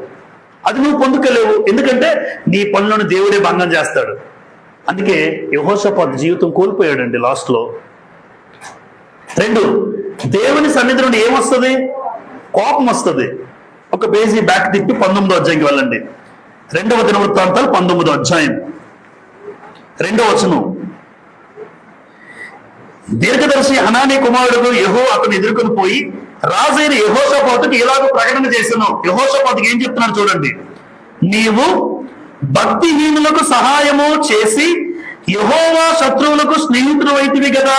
అది నువ్వు పొందుకోలేవు. ఎందుకంటే నీ పనులను దేవుడే భంగం చేస్తాడు. అందుకే యెహోషాపాతు జీవితం కోల్పోయాడండి లాస్ట్ లో. 2 దేవుని సన్నిధి నుండి ఏమొస్తుంది? కోపం వస్తుంది. ఒక పేజీ బ్యాక్ తిప్పి 19వ అధ్యాయంకి వెళ్ళండి. 2వ దినవృత్తాంతాలు 19వ అధ్యాయం 2వ వచనం. దీర్ఘదర్శి హనానీ కుమారుడు యెహూ అతను ఎదుర్కొని పోయి రాజైన యెహోషాపాతుకి ఇలాగ ప్రకటన చేశాను. యెహోషాపాతుకి ఏం చెప్తున్నాడు చూడండి. నీవు భక్తిహీనులకు సహాయము చేసి యెహోవా శత్రువులకు స్నేహితుడు అయితివి కదా.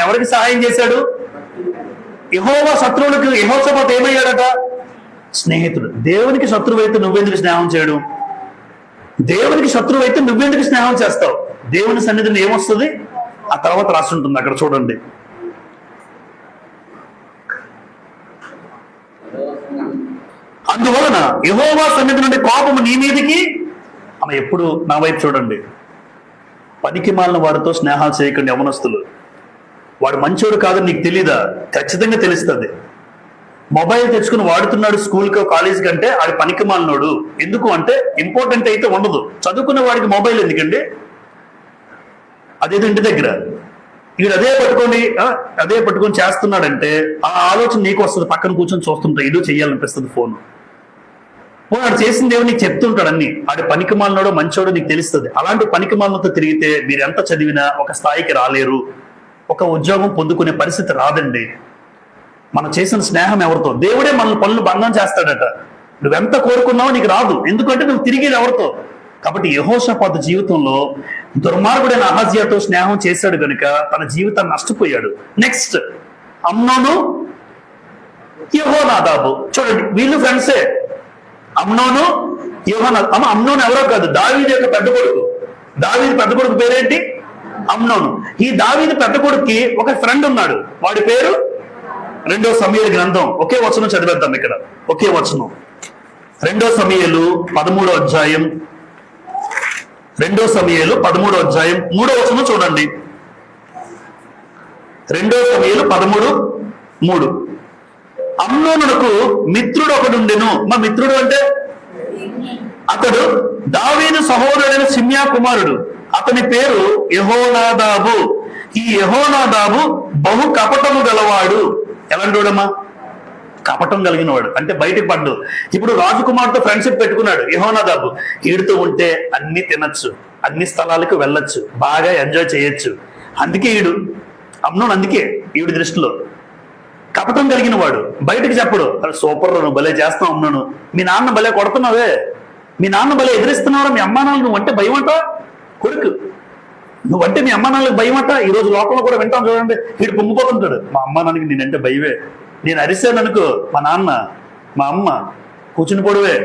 ఎవరికి సహాయం చేశాడు? యెహోవా శత్రువులకు యెహోషాపాతు ఏమయ్యాడట? స్నేహితుడు. దేవునికి శత్రువు అయితే నువ్వెందుకు స్నేహం చేయడం? దేవునికి శత్రువు అయితే నువ్వెందుకు స్నేహం చేస్తావు? దేవుని సన్నిధిని ఏమొస్తుంది ఆ తర్వాత రాసి ఉంటుంది అక్కడ చూడండి. అందువలన యెహోవా సన్నిధి నుండి కోపము నీ మీదికి. ఆమె ఎప్పుడు నా వైపు చూడండి. పనికి మాలిన వాడితో స్నేహాలు చేయకండి యవనస్తులు. వాడు మంచోడు కాదని నీకు తెలీదా? ఖచ్చితంగా తెలుస్తుంది. మొబైల్ తెచ్చుకుని వాడుతున్నాడు స్కూల్కి కాలేజీకి అంటే ఆడి పనికి మాలినోడు. ఎందుకు అంటే ఇంపార్టెంట్ అయితే ఉండదు. చదువుకున్న వాడికి మొబైల్ ఎందుకండి? అదేదో ఇంటి దగ్గర వీడు అదే పట్టుకొని చేస్తున్నాడంటే ఆ ఆలోచన నీకు వస్తుంది. పక్కన కూర్చొని చూస్తుంటా ఇదో చెయ్యాలనిపిస్తుంది ఫోన్. వాడు చేసింది ఏమో నీకు చెప్తుంటాడు అన్ని. ఆడి పనికి మాలినోడో మంచోడో నీకు తెలుస్తుంది. అలాంటి పనికి మాలినతో తిరిగితే మీరు ఎంత చదివినా ఒక స్థాయికి రాలేరు, ఒక ఉద్యోగం పొందుకునే పరిస్థితి రాదండి. మనం చేసిన స్నేహం ఎవరితో? దేవుడే మనల్ని పనులు బంధం చేస్తాడట. నువ్వెంత కోరుకున్నావో నీకు రాదు, ఎందుకంటే నువ్వు తిరిగేది ఎవరితో. కాబట్టి యెహోషాపాతు జీవితంలో దుర్మార్గుడైన అహజ్యాతో స్నేహం చేశాడు కనుక తన జీవితాన్ని నష్టపోయాడు. నెక్స్ట్ అమ్నోను, యెహోనాదాబు. చూడండి వీళ్ళు ఫ్రెండ్సే. అమ్నోను, యెహోనాదాబు. అమ్నోను ఎవరో కాదు, దావీదు యొక్క పెద్ద కొడుకు. దావీదు పెద్ద కొడుకు పేరేంటి? అమ్నోను. ఈ దావీదు పెద్ద కొడుకుకి ఒక ఫ్రెండ్ ఉన్నాడు. వాడి పేరు 2 సమూయేలు గ్రంథం ఒకే వచనం చదివేద్దాం. ఇక్కడ ఒకే వచనం 2 సమూయేలు 13వ అధ్యాయం. 2 సమూయేలు 13వ అధ్యాయం 3వ వచనం చూడండి. 2 సమూయేలు 13:3. అమ్నోనునకు మిత్రుడు ఒకడుండెను. మా మిత్రుడు అంటే అతడు దావీదు సహోదరుడైన షిమ్యా కుమారుడు. అతని పేరు యెహోనాదాబు. ఈ యెహోనాదాబు బహు కపటము గలవాడు. ఎలాంటోడమ్మా? కపటం కలిగిన వాడు. అంటే బయటకు పడ్డు. ఇప్పుడు రాజకుమార్తో ఫ్రెండ్షిప్ పెట్టుకున్నాడు యెహోనాదాబు. ఈడుతూ ఉంటే అన్ని తినచ్చు, అన్ని స్థలాలకు వెళ్ళొచ్చు, బాగా ఎంజాయ్ చేయొచ్చు. అందుకే ఈడు అమ్నోను, అందుకే ఈవిడి దృష్టిలో కపటం కలిగిన వాడు. బయటకు చెప్పడు. సూపర్, నువ్వు భలే చేస్తావు అమ్నోను, మీ నాన్న భలే కొడుతున్నావే, మీ నాన్న భలే ఎదిరిస్తున్నావు, మీ అమ్మా నాన్న నువ్వంటే భయం అంట. కొడుకు నువ్వంటే మీ అమ్మా నాన్నలకు భయం అంట. ఈ రోజు లోకంలో కూడా వింటాం చూడండి. వీడు పొంగిపోతుంటాడు, మా అమ్మా నాన్నకి నేనంటే భయమే, నేను అరిశాను అనుకో మా నాన్న మా అమ్మ కూర్చుని పొడవే.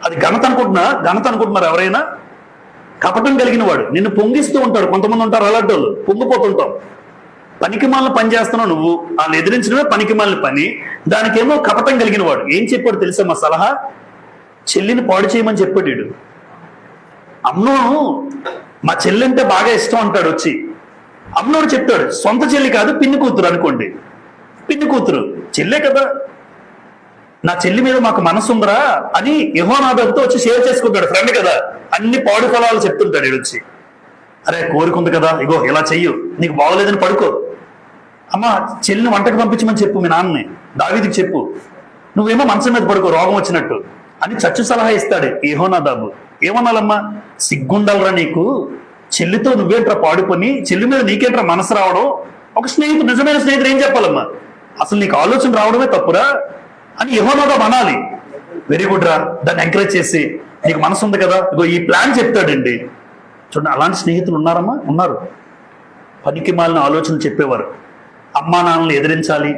అది ఘనత అనుకుంటున్నారు ఎవరైనా? కపటం కలిగిన వాడు నిన్ను పొంగిస్తూ ఉంటాడు. కొంతమంది ఉంటారు అలాంటి వాళ్ళు, పొంగిపోతుంటాం. పనికి మాలిన పని చేస్తున్నావు నువ్వు, వాళ్ళు ఎదిరించడమే పనికి మాలిన పని. దానికేమో కపటం కలిగిన వాడు. ఏం చెప్పాడు తెలుసా మా సలహా? చెల్లిని పాడు చేయమని చెప్పాడు వీడు. అమ్నోను మా చెల్లి అంటే బాగా ఇష్టం అంటాడు వచ్చి. అమ్నోడు చెప్తాడు, సొంత చెల్లి కాదు పిన్ని కూతురు అనుకోండి. పిన్ని కూతురు చెల్లే కదా, నా చెల్లి మీద మాకు మనసు ఉందరా అని యెహోనాదాబుతో వచ్చి షేర్ చేసుకుంటాడు. ఫ్రెండ్ కదా, అన్ని పాడు ఫలాలు చెప్తుంటాడు వీడు వచ్చి. అరే కోరుకుంది కదా, ఇగో ఇలా చెయ్యు, నీకు బాగోలేదని పడుకో, అమ్మ చెల్లిని వంటకు పంపించమని చెప్పు, మీ నాన్నని దావీదుకి చెప్పు, నువ్వేమో మనసు మీద పడుకో రోగం వచ్చినట్టు అని చచ్చు సలహా ఇస్తాడు యెహోనాదాబు. ఏమన్నాలమ్మా? సిగ్గుండాలరా నీకు, చెల్లితో నువ్వేంట్రా పాడుకొని, చెల్లి మీద నీకేంట్రా మనసు రావడం? ఒక స్నేహితుడు, నిజమైన స్నేహితుడు ఏం చెప్పాలమ్మా? అసలు నీకు ఆలోచన రావడమే తప్పురా అని యెహోనాదాబు అనాలి. వెరీ గుడ్ రా, దాన్ని ఎంకరేజ్ చేసి నీకు మనసు ఉంది కదా, ఇగో ఈ ప్లాన్ చెప్తాడండి. చూడండి, అలాంటి స్నేహితులు ఉన్నారమ్మా? ఉన్నారు. పనికి మాలిన ఆలోచనలు చెప్పేవారు. అమ్మా నాన్నలు ఎదిరించాలి,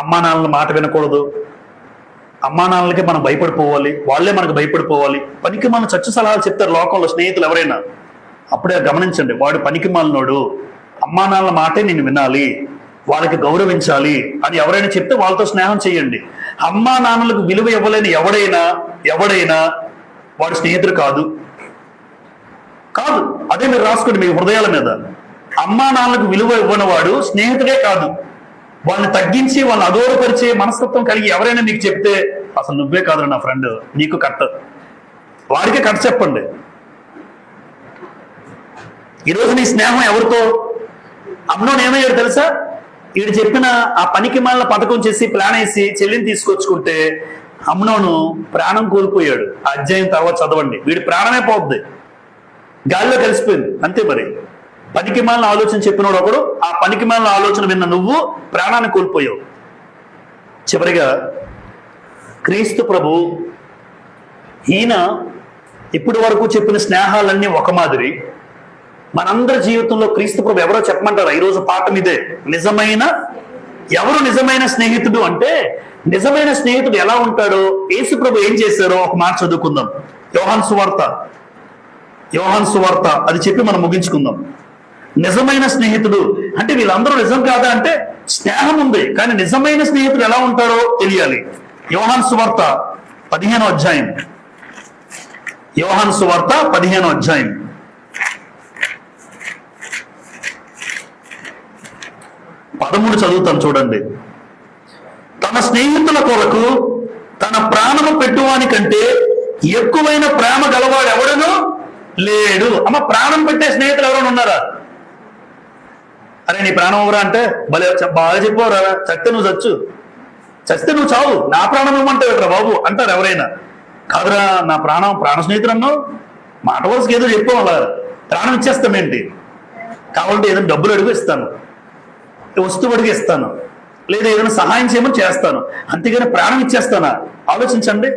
అమ్మా నాన్నల మాట వినకూడదు, అమ్మా నాన్నలకి మనం భయపడిపోవాలి, వాళ్ళే మనకు భయపడిపోవాలి. పనికి మాలిన చచ్చు సలహాలు చెప్తారు లోకంలో స్నేహితులు ఎవరైనా. అప్పుడే గమనించండి, వాడు పనికి మాలినోడు, అమ్మా నాన్నల మాటే నేను వినాలి, వాళ్ళకి గౌరవించాలి అని ఎవరైనా చెప్తే వాళ్ళతో స్నేహం చేయండి. అమ్మా నాన్నలకు విలువ ఇవ్వలేని ఎవడైనా వాడు స్నేహితుడు కాదు. అదే మీరు రాసుకోండి మీ హృదయాల మీద. అమ్మా నాన్నలకు విలువ ఇవ్వని వాడు స్నేహితుడే కాదు. వాళ్ళని తగ్గించి వాళ్ళని అగౌరవపరిచే మనస్తత్వం కలిగి ఎవరైనా మీకు చెప్తే అసలు నువ్వే కాదు నా ఫ్రెండ్, నీకు కట్ట, వాడికే కట్ట చెప్పండి. ఈరోజు నీ స్నేహం ఎవరితో? అమ్నోను ఏమయ్యాడు తెలుసా? వీడు చెప్పిన ఆ పనికి మాలిన పథకం చేసి ప్లాన్ వేసి చెల్లిని తీసుకొచ్చుకుంటే అమ్నోను ప్రాణం కోల్పోయాడు. ఆ అధ్యాయం తర్వాత చదవండి. వీడి ప్రాణమే పోద్ది, గాలిలో కలిసిపోయింది అంతే. మరి పనికి మాలిన ఆలోచన చెప్పినోడు ఒకడు, ఆ పనికి మాలిన ఆలోచన విన్న నువ్వు ప్రాణాన్ని కోల్పోయావు. చివరిగా క్రీస్తు ప్రభు, ఈయన ఇప్పటి వరకు చెప్పిన స్నేహాలన్నీ ఒక మాదిరి. మనందరి జీవితంలో క్రీస్తు ప్రభు ఎవరో చెప్పమంటారా? ఈరోజు పాఠం ఇదే. ఎవరు నిజమైన స్నేహితుడు అంటే, నిజమైన స్నేహితుడు ఎలా ఉంటాడో యేసు ప్రభు ఏం చేశారో ఒక మాట చదువుకుందాం. యోహాను సువార్త యోహాను సువార్త అది చెప్పి మనం ముగించుకుందాం. నిజమైన స్నేహితుడు అంటే వీళ్ళందరూ నిజం కాదా అంటే స్నేహం ఉంది, కానీ నిజమైన స్నేహితుడు ఎలా ఉంటారో తెలియాలి. యోహాను సువార్త 15వ అధ్యాయం, యోహాను సువార్త 15వ అధ్యాయం 13 చదువుతాను చూడండి. తన స్నేహితుల కొరకు తన ప్రాణము పెట్టువాని కంటే ఎక్కువైన ప్రేమ గలవాడు ఎవడను లేడు. అమ్మ, ప్రాణం పెట్టే స్నేహితులు ఎవరైనా ఉన్నారా? అరే నీ ప్రాణం ఎవరా అంటే భలే బాగా చెప్పవరా, చస్తే నువ్వు చస్తే నువ్వు చావు, నా ప్రాణం ఇవ్వమంటావు బాబు అంటారు ఎవరైనా. కాదురా, నా ప్రాణ స్నేహితుడు అన్నావు, మాట వలసకి ఏదో చెప్పావు, ప్రాణం ఇచ్చేస్తామేంటి? కావాలంటే ఏదైనా డబ్బులు అడుగు ఇస్తాను, వస్తువు అడిగి ఇస్తాను, లేదా ఏదైనా సహాయం చేయమని చేస్తాను, అంతేగాని ప్రాణం ఇచ్చేస్తానా? ఆలోచించండి.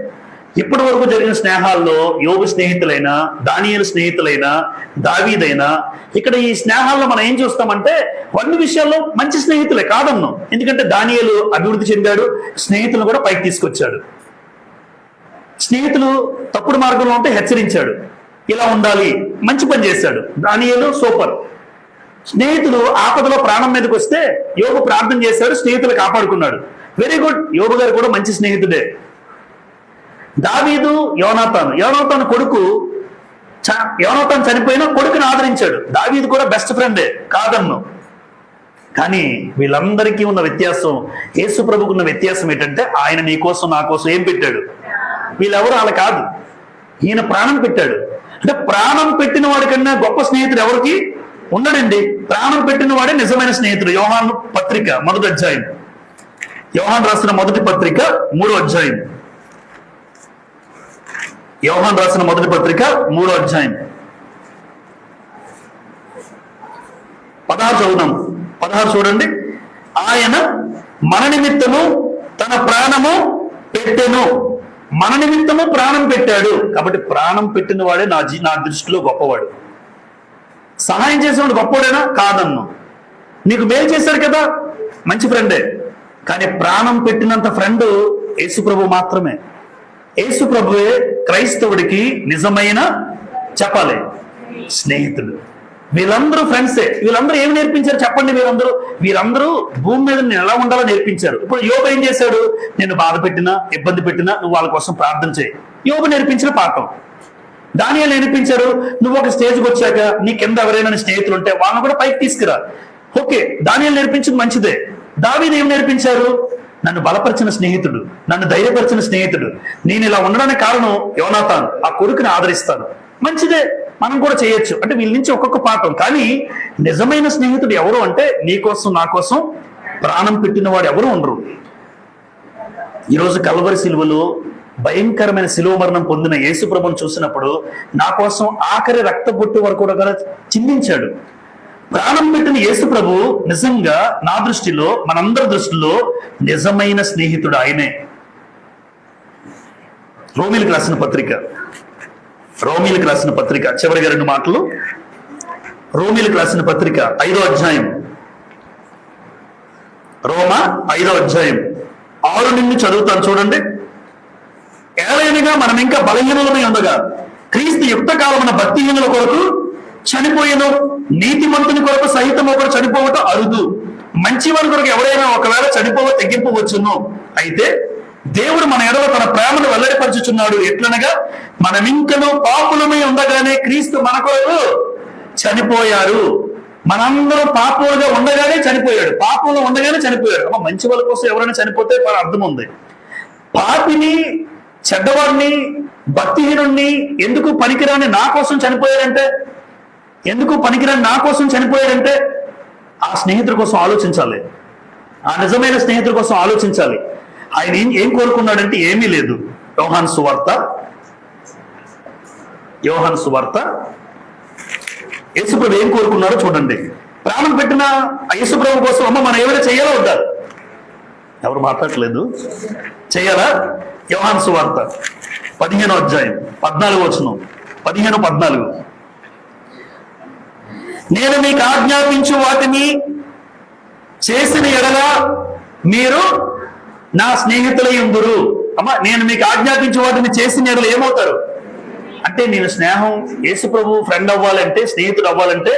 ఇప్పటి వరకు జరిగిన స్నేహాల్లో యోబు స్నేహితులైనా, దానియేలు స్నేహితులైనా, దావీదైనా, ఇక్కడ ఈ స్నేహాల్లో మనం ఏం చూస్తామంటే అన్ని విషయాల్లో మంచి స్నేహితులే కాదన్నాం. ఎందుకంటే దానియేలు అభివృద్ధి చెందాడు, స్నేహితులను కూడా పైకి తీసుకొచ్చాడు. స్నేహితులు తప్పుడు మార్గంలో ఉంటే హెచ్చరించాడు, ఇలా ఉండాలి, మంచి పని చేశాడు. దానియేలు సూపర్. స్నేహితులు ఆపదలో ప్రాణం మీదకి వస్తే యోబు ప్రార్థన చేశాడు, స్నేహితులు కాపాడుకున్నాడు. వెరీ గుడ్, యోబు గారు కూడా మంచి స్నేహితుడే. దావీదు యోనాతాను కొడుకు, యోనాతాను చనిపోయినా కొడుకుని ఆదరించాడు. దావీదు కూడా బెస్ట్ ఫ్రెండే కాదన్ను. కానీ వీళ్ళందరికీ ఉన్న వ్యత్యాసం, యేసు ప్రభుకు ఉన్న వ్యత్యాసం ఏంటంటే ఆయన నీ కోసం నా కోసం ఏం పెట్టాడు? వీళ్ళెవరు అలా కాదు, ఈయన ప్రాణం పెట్టాడు. అంటే ప్రాణం పెట్టిన వాడి కన్నా గొప్ప స్నేహితుడు ఎవరికి ఉండడండి. ప్రాణం పెట్టిన వాడే నిజమైన స్నేహితుడు. యోహాను పత్రిక 1వ అధ్యాయం, యోహాను రాసిన మొదటి పత్రిక 3వ అధ్యాయం, యోహాను రాసిన మొదటి పత్రిక 3వ అధ్యాయం 16 చదువుదాం. 16 చూడండి. ఆయన మన నిమిత్తము తన ప్రాణము పెట్టెను. మన నిమిత్తము ప్రాణం పెట్టాడు. కాబట్టి ప్రాణం పెట్టిన వాడే నా దృష్టిలో గొప్పవాడు. సహాయం చేసేవాడు గొప్పవాడేనా? కాదన్ను. నీకు మేలు చేశాడు కదా, మంచి ఫ్రెండే. కానీ ప్రాణం పెట్టినంత ఫ్రెండ్ యేసు ప్రభు మాత్రమే. యేసు ప్రభువే క్రైస్తవుడికి నిజమైన చెప్పాలి స్నేహితుడు. వీళ్ళందరూ ఫ్రెండ్సే. వీళ్ళందరూ ఏమి నేర్పించారు చెప్పండి? వీళ్ళందరూ భూమి మీద నేను ఎలా ఉండాలో నేర్పించారు. ఇప్పుడు యోబు ఏం చేశాడు? నేను బాధ పెట్టినా, ఇబ్బంది పెట్టినా నువ్వు వాళ్ళ కోసం ప్రార్థన చేయి. యోబు నేర్పించిన పాఠం. దానియేలు నేర్పించారు, నువ్వు ఒక స్టేజ్కి వచ్చాక నీ కింద ఎవరైనా స్నేహితులు ఉంటే వాళ్ళని కూడా పైకి తీసుకురా. ఓకే, దానియేలు నేర్పించింది మంచిదే. దావీదు ఏం నేర్పించారు? నన్ను బలపరిచిన స్నేహితుడు, నన్ను ధైర్యపరిచిన స్నేహితుడు, నేను ఇలా ఉండడానికి కారణం యోనాతాను, ఆ కొడుకుని ఆదరిస్తాను. మంచిదే, మనం కూడా చేయొచ్చు. అంటే వీళ్ళ నుంచి ఒక్కొక్క పాఠం. కానీ నిజమైన స్నేహితుడు ఎవరు అంటే నీ కోసం నా కోసం ప్రాణం పెట్టిన వాడు ఎవరు ఉండరు. ఈరోజు కల్వరి సిలువలో భయంకరమైన శిలువ మరణం పొందిన యేసు ప్రభువును చూసినప్పుడు నా కోసం ఆఖరి రక్త బొట్టు వరకు కూడా చిందించాడు. ప్రాణం పెట్టిన యేసు ప్రభు నిజంగా నా దృష్టిలో, మనందరి దృష్టిలో నిజమైన స్నేహితుడు ఆయనే. రోమీలకు రాసిన పత్రిక చివరిగా 2 మాటలు. రోమీలకు రాసిన పత్రిక 5వ అధ్యాయం, రోమా 5వ అధ్యాయం 6 నుండి చదువుతాను చూడండి. ఏలైనగా మనం ఇంకా బలహీనులమై ఉండగా క్రీస్తు యుక్త కాలమున భక్తిహీనుల కొరకు చనిపోయేను, నీతిమంతుని కొరకు సహితం ఒకరు చనిపోవటం అరుదు. మంచివారి కొరకు ఎవరైనా ఒకవేళ తగ్గింపవచ్చును. అయితే దేవుడు మన ఎడల తన ప్రేమను వెల్లడిపరచుచున్నాడు. ఎట్లనగా మనమింకను పాపులమై ఉండగానే క్రీస్తు మన కొరకు చనిపోయారు. మనందరం పాపులుగా ఉండగానే చనిపోయాడు. పాపంలో ఉండగానే చనిపోయాడు. అమ్మ, మంచి వాళ్ళ కోసం ఎవరైనా చనిపోతే అర్థం ఉంది. పాపిని, చెడ్డవాడిని, భక్తిహీనుణ్ణి, ఎందుకు పనికిరాని నా కోసం చనిపోయాడంటే ఆ స్నేహితుడి కోసం ఆలోచించాలి. ఆ నిజమైన స్నేహితుడి కోసం ఆలోచించాలి. ఆయన ఏం కోరుకున్నాడంటే ఏమీ లేదు. యోహాను సువార్త యేసుప్రభు ఏం కోరుకున్నారో చూడండి. ప్రాణం పెట్టిన యేసుప్రభు కోసం అమ్మ మనం ఏమైనా చేయాలో వద్దా? ఎవరు మాట్లాడలేదు. చేయాలా? యోహాను సువార్త 15వ అధ్యాయం 14వ వచనం, 15-14. నేను మీకు ఆజ్ఞాపించు వాటిని చేసిన ఎడల మీరు నా స్నేహితులై ఉందురు. అమ్మ, నేను మీకు ఆజ్ఞాపించే వాటిని చేసిన ఎడల ఏమవుతారు? అంటే నేను స్నేహం యేసు ప్రభు ఫ్రెండ్ అవ్వాలంటే, స్నేహితుడు అవ్వాలంటే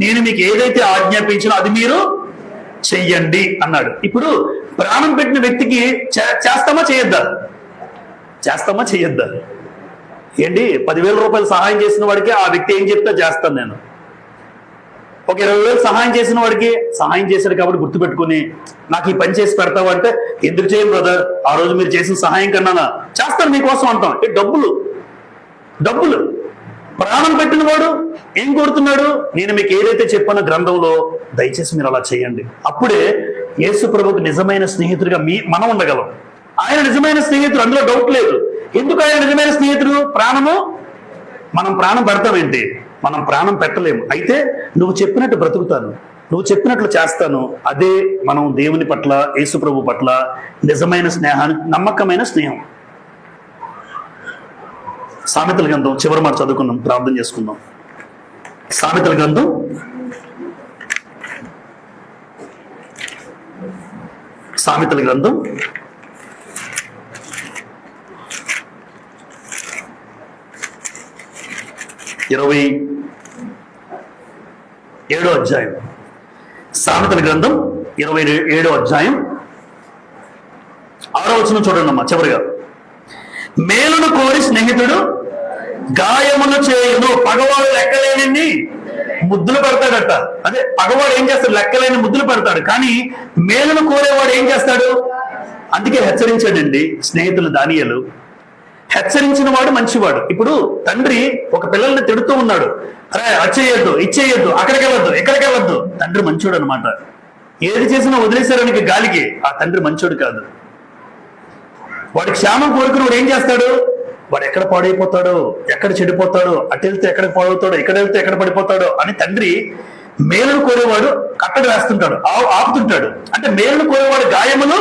నేను మీకు ఏదైతే ఆజ్ఞాపించినో అది మీరు చెయ్యండి అన్నాడు. ఇప్పుడు ప్రాణం పెట్టిన వ్యక్తికి చేస్తామా చేయొద్దా? చేస్తామా చేయొద్దా? ఏంటి 10,000 రూపాయలు సహాయం చేసిన వాడికి ఆ వ్యక్తి ఏం చెప్తే చేస్తాను నేను. ఒక 20,000 సహాయం చేసిన వాడికి సహాయం చేశాడు కాబట్టి గుర్తుపెట్టుకుని నాకు ఈ పని చేసి పెడతావు అంటే, ఎందుకు చేయను బ్రదర్, ఆ రోజు మీరు చేసిన సహాయం కన్నానా, చేస్తాను మీకోసం అంటాం. డబ్బులు డబ్బులు. ప్రాణం పెట్టిన వాడు ఏం కోరుతున్నాడు? నేను మీకు ఏదైతే చెప్పానో గ్రంథంలో దయచేసి మీరు అలా చేయండి. అప్పుడే యేసు ప్రభువుకు నిజమైన స్నేహితుడిగా మనం ఉండగలం. ఆయన నిజమైన స్నేహితుడు, అందులో డౌట్ లేదు. ఎందుకు ఆయన నిజమైన స్నేహితుడు? మనం ప్రాణం పెడతామేంటి? మనం ప్రాణం పెట్టలేము. అయితే నువ్వు చెప్పినట్టు బ్రతుకుతాను, నువ్వు చెప్పినట్లు చేస్తాను. అదే మనం దేవుని పట్ల, యేసు ప్రభు పట్ల నిజమైన స్నేహాన్ని, నమ్మకమైన స్నేహం. సామెతల గ్రంథం చివరి మాట చదువుకుందాం, ప్రార్థన చేసుకుందాం. సామెతల గ్రంథం 27వ అధ్యాయం. సామెతల గ్రంథం 27వ అధ్యాయం 6వ వచనం చూడండి అమ్మా చివరిగా. మేలును కోరి స్నేహితుడు గాయమును చేయును, పగవాడు లెక్కలేని ముద్దులు పెడతాడట. అదే పగవాడు ఏం చేస్తాడు? లెక్కలేని ముద్దులు పెడతాడు. కానీ మేలును కోరేవాడు ఏం చేస్తాడు? అందుకే హెచ్చరించాడండి స్నేహితులు దానియేలు. హెచ్చరించిన వాడు మంచివాడు. ఇప్పుడు తండ్రి ఒక పిల్లల్ని తిడుతూ ఉన్నాడు, అరే అచ్చేయద్దు, ఇచ్చేయద్దు, అక్కడికి వెళ్ళొద్దు, ఇక్కడికి వెళ్ళొద్దు. తండ్రి మంచోడు అనమాట. ఏది చేసినా వదిలేశారనికి గాలికి ఆ తండ్రి మంచోడు కాదు. వాడి క్షేమం కోరుకుని వాడు ఏం చేస్తాడు? వాడు ఎక్కడ పాడైపోతాడో, ఎక్కడ చెడిపోతాడో, అటు వెళ్తే ఎక్కడ పాడవుతాడో, ఇక్కడ వెళ్తే ఎక్కడ పడిపోతాడో అని తండ్రి మేలును కోరేవాడు కట్టడి వేస్తుంటాడు, ఆపుతుంటాడు. అంటే మేలును కోరేవాడు గాయములు.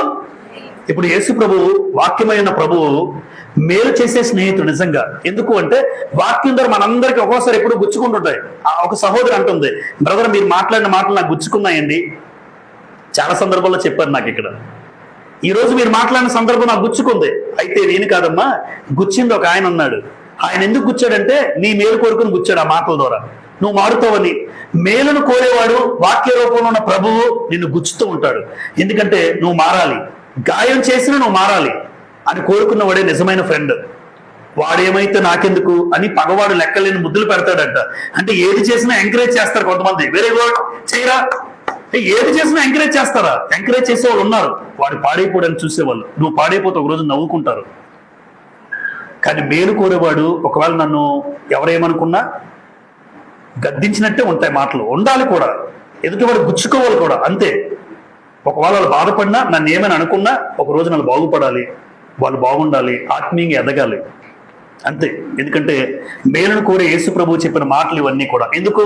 ఇప్పుడు యేసు ప్రభువు, వాక్యమైన ప్రభువు మేలు చేసే స్నేహితుడు నిజంగా. ఎందుకు అంటే వాక్యం ద్వారా మనందరికీ ఒక్కోసారి ఎప్పుడు గుచ్చుకుంటుంటాయి. ఒక సహోదరు అంటుంది, బ్రదర్ మీరు మాట్లాడిన మాటలు నాకు గుచ్చుకున్నాయండి. చాలా సందర్భాల్లో చెప్పారు నాకు. ఇక్కడ ఈ రోజు మీరు మాట్లాడిన సందర్భం నాకు గుచ్చుకుంది. అయితే నేను కాదమ్మా, గుచ్చింది ఒక ఆయన ఉన్నాడు. ఆయన ఎందుకు గుచ్చాడంటే నీ మేలు కోరుకుని గుచ్చాడు ఆ మాటల ద్వారా. నువ్వు మారుతావని. మేలును కోరేవాడు వాక్య రూపంలో ఉన్న ప్రభువు నిన్ను గుచ్చుతూ ఉంటాడు. ఎందుకంటే నువ్వు మారాలి, గాయం చేసినా నువ్వు మారాలి అని కోరుకున్నవాడే నిజమైన ఫ్రెండ్. వాడేమైతే నాకెందుకు అని పగవాడు లెక్కలేని ముద్దులు పెడతాడంట. అంటే ఏది చేసినా ఎంకరేజ్ చేస్తారు కొంతమంది. వెరీ గుడ్, చేయరా. ఏది చేసినా ఎంకరేజ్ చేస్తారా? ఎంకరేజ్ చేసేవాళ్ళు ఉన్నారు. వాడు పాడైపోవడానికి చూసేవాళ్ళు. నువ్వు పాడైపోతే ఒక రోజు నవ్వుకుంటారు. కానీ మేలు కోరేవాడు, ఒకవేళ నన్ను ఎవరేమనుకున్నా గద్దించినట్టే ఉంటాయి మాటలు. ఉండాలి కూడా, ఎదుటివాడు గుచ్చుకోవాలి కూడా. అంతే. ఒకవేళ వాళ్ళు బాధపడినా, నన్ను ఏమైనా అనుకున్నా, ఒక రోజు నన్ను బాగుపడాలి, వాళ్ళు బాగుండాలి, ఆత్మీయంగా ఎదగాలి. అంతే. ఎందుకంటే మేలును కోరి యేసు ప్రభువు చెప్పిన మాటలు ఇవన్నీ కూడా. ఎందుకు?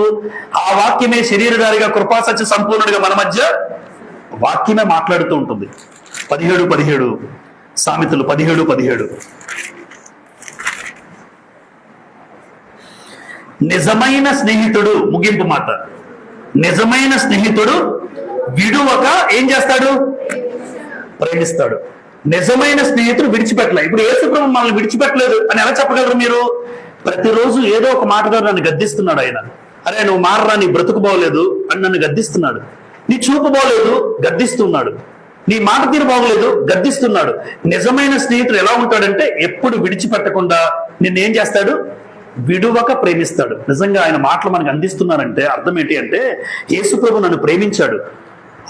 ఆ వాక్యమే శరీరధారిగా కృపాసత్య సంపూర్ణుడిగా మన మధ్య వాక్యమే మాట్లాడుతూ ఉంటుంది. 17 సామెతలు 17 నిజమైన స్నేహితుడు, ముగింపు మాట, నిజమైన స్నేహితుడు విడువక ఏం చేస్తాడు? ప్రేమిస్తాడు. నిజమైన స్నేహితుడు విడిచిపెట్టలే. ఇప్పుడు యేసు ప్రభువు మనల్ని విడిచిపెట్టలేదు అని ఎలా చెప్పగలరు మీరు? ప్రతిరోజు ఏదో ఒక మాటగా నన్ను గద్దిస్తున్నాడు ఆయన. అరే నువ్వు మారరా, నీ బ్రతుకు బాగోలేదు అని నన్ను గద్దిస్తున్నాడు. నీ చూపు బాగోలేదు, గద్దిస్తున్నాడు. నీ మాట తీరు బాగోలేదు, గద్దిస్తున్నాడు. నిజమైన స్నేహితుడు ఎలా ఉంటాడంటే ఎప్పుడు విడిచిపెట్టకుండా నిన్నేం చేస్తాడు? విడువక ప్రేమిస్తాడు. నిజంగా ఆయన మాటలు మనకు అందిస్తున్నారంటే అర్థం ఏంటి అంటే యేసు ప్రభు నన్ను ప్రేమించాడు,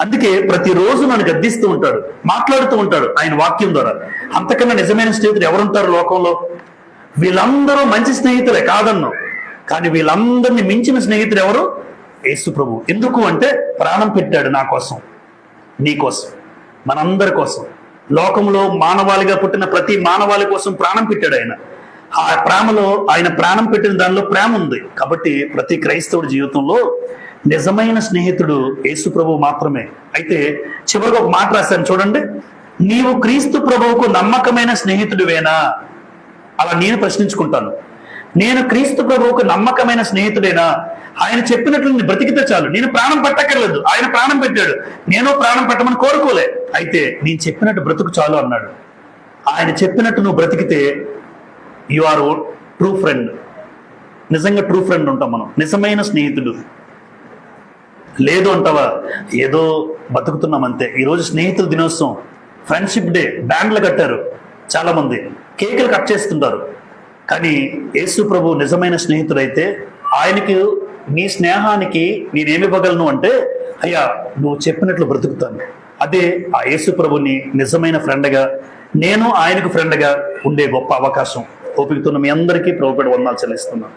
అందుకే ప్రతిరోజు నన్ను గద్దిస్తూ ఉంటాడు, మాట్లాడుతూ ఉంటాడు ఆయన వాక్యం ద్వారా. అంతకన్నా నిజమైన స్నేహితుడు ఎవరుంటారు లోకంలో? వీళ్ళందరూ మంచి స్నేహితులే కాదన్ను, కానీ వీళ్ళందరినీ మించిన స్నేహితుడు ఎవరు? యేసు ప్రభు. ఎందుకు అంటే ప్రాణం పెట్టాడు నా కోసం, నీ కోసం, మనందరి కోసం. లోకంలో మానవాళిగా పుట్టిన ప్రతి మానవాళి కోసం ప్రాణం పెట్టాడు ఆయన. ఆ ప్రేమలో, ఆయన ప్రాణం పెట్టిన దానిలో ప్రేమ ఉంది. కాబట్టి ప్రతి క్రైస్తవుడి జీవితంలో నిజమైన స్నేహితుడు యేసు ప్రభువు మాత్రమే. అయితే చివరిగా ఒక మాట రాశాను చూడండి, నీవు క్రీస్తు ప్రభువుకు నమ్మకమైన స్నేహితుడివేనా? అలా నేను ప్రశ్నించుకుంటాను. నేను క్రీస్తు ప్రభువుకు నమ్మకమైన స్నేహితుడేనా? ఆయన చెప్పినట్లు నేను బ్రతికితే చాలు, నేను ప్రాణం పెట్టక్కర్లేదు. ఆయన ప్రాణం పెట్టాడు, నేను ప్రాణం పెట్టమని కోరుకోలే. అయితే నేను చెప్పినట్టు బ్రతుకు చాలు అన్నాడు. ఆయన చెప్పినట్టు నువ్వు బ్రతికితే యు ఆర్ ట్రూ ఫ్రెండ్, నిజంగా ట్రూ ఫ్రెండ్ ఉంటాం మనం, నిజమైన స్నేహితుడు. లేదు అంటావా, ఏదో బతుకుతున్నాం అంతే. ఈరోజు స్నేహితుల దినోత్సవం, ఫ్రెండ్షిప్ డే, బ్యాండ్లు కట్టారు, చాలా మంది కేకులు కట్ చేస్తుంటారు. కానీ యేసు ప్రభు నిజమైన స్నేహితుడైతే ఆయనకి నీ స్నేహానికి నేనేమి ఇవ్వగలను అంటే, అయ్యా నువ్వు చెప్పినట్లు బ్రతుకుతాను. అదే ఆ యేసు ప్రభుని నిజమైన ఫ్రెండ్గా, నేను ఆయనకు ఫ్రెండ్గా ఉండే గొప్ప అవకాశం. ఓపికతో మీ అందరికీ ప్రభుపేట వందనాలు చెల్లిస్తున్నాను.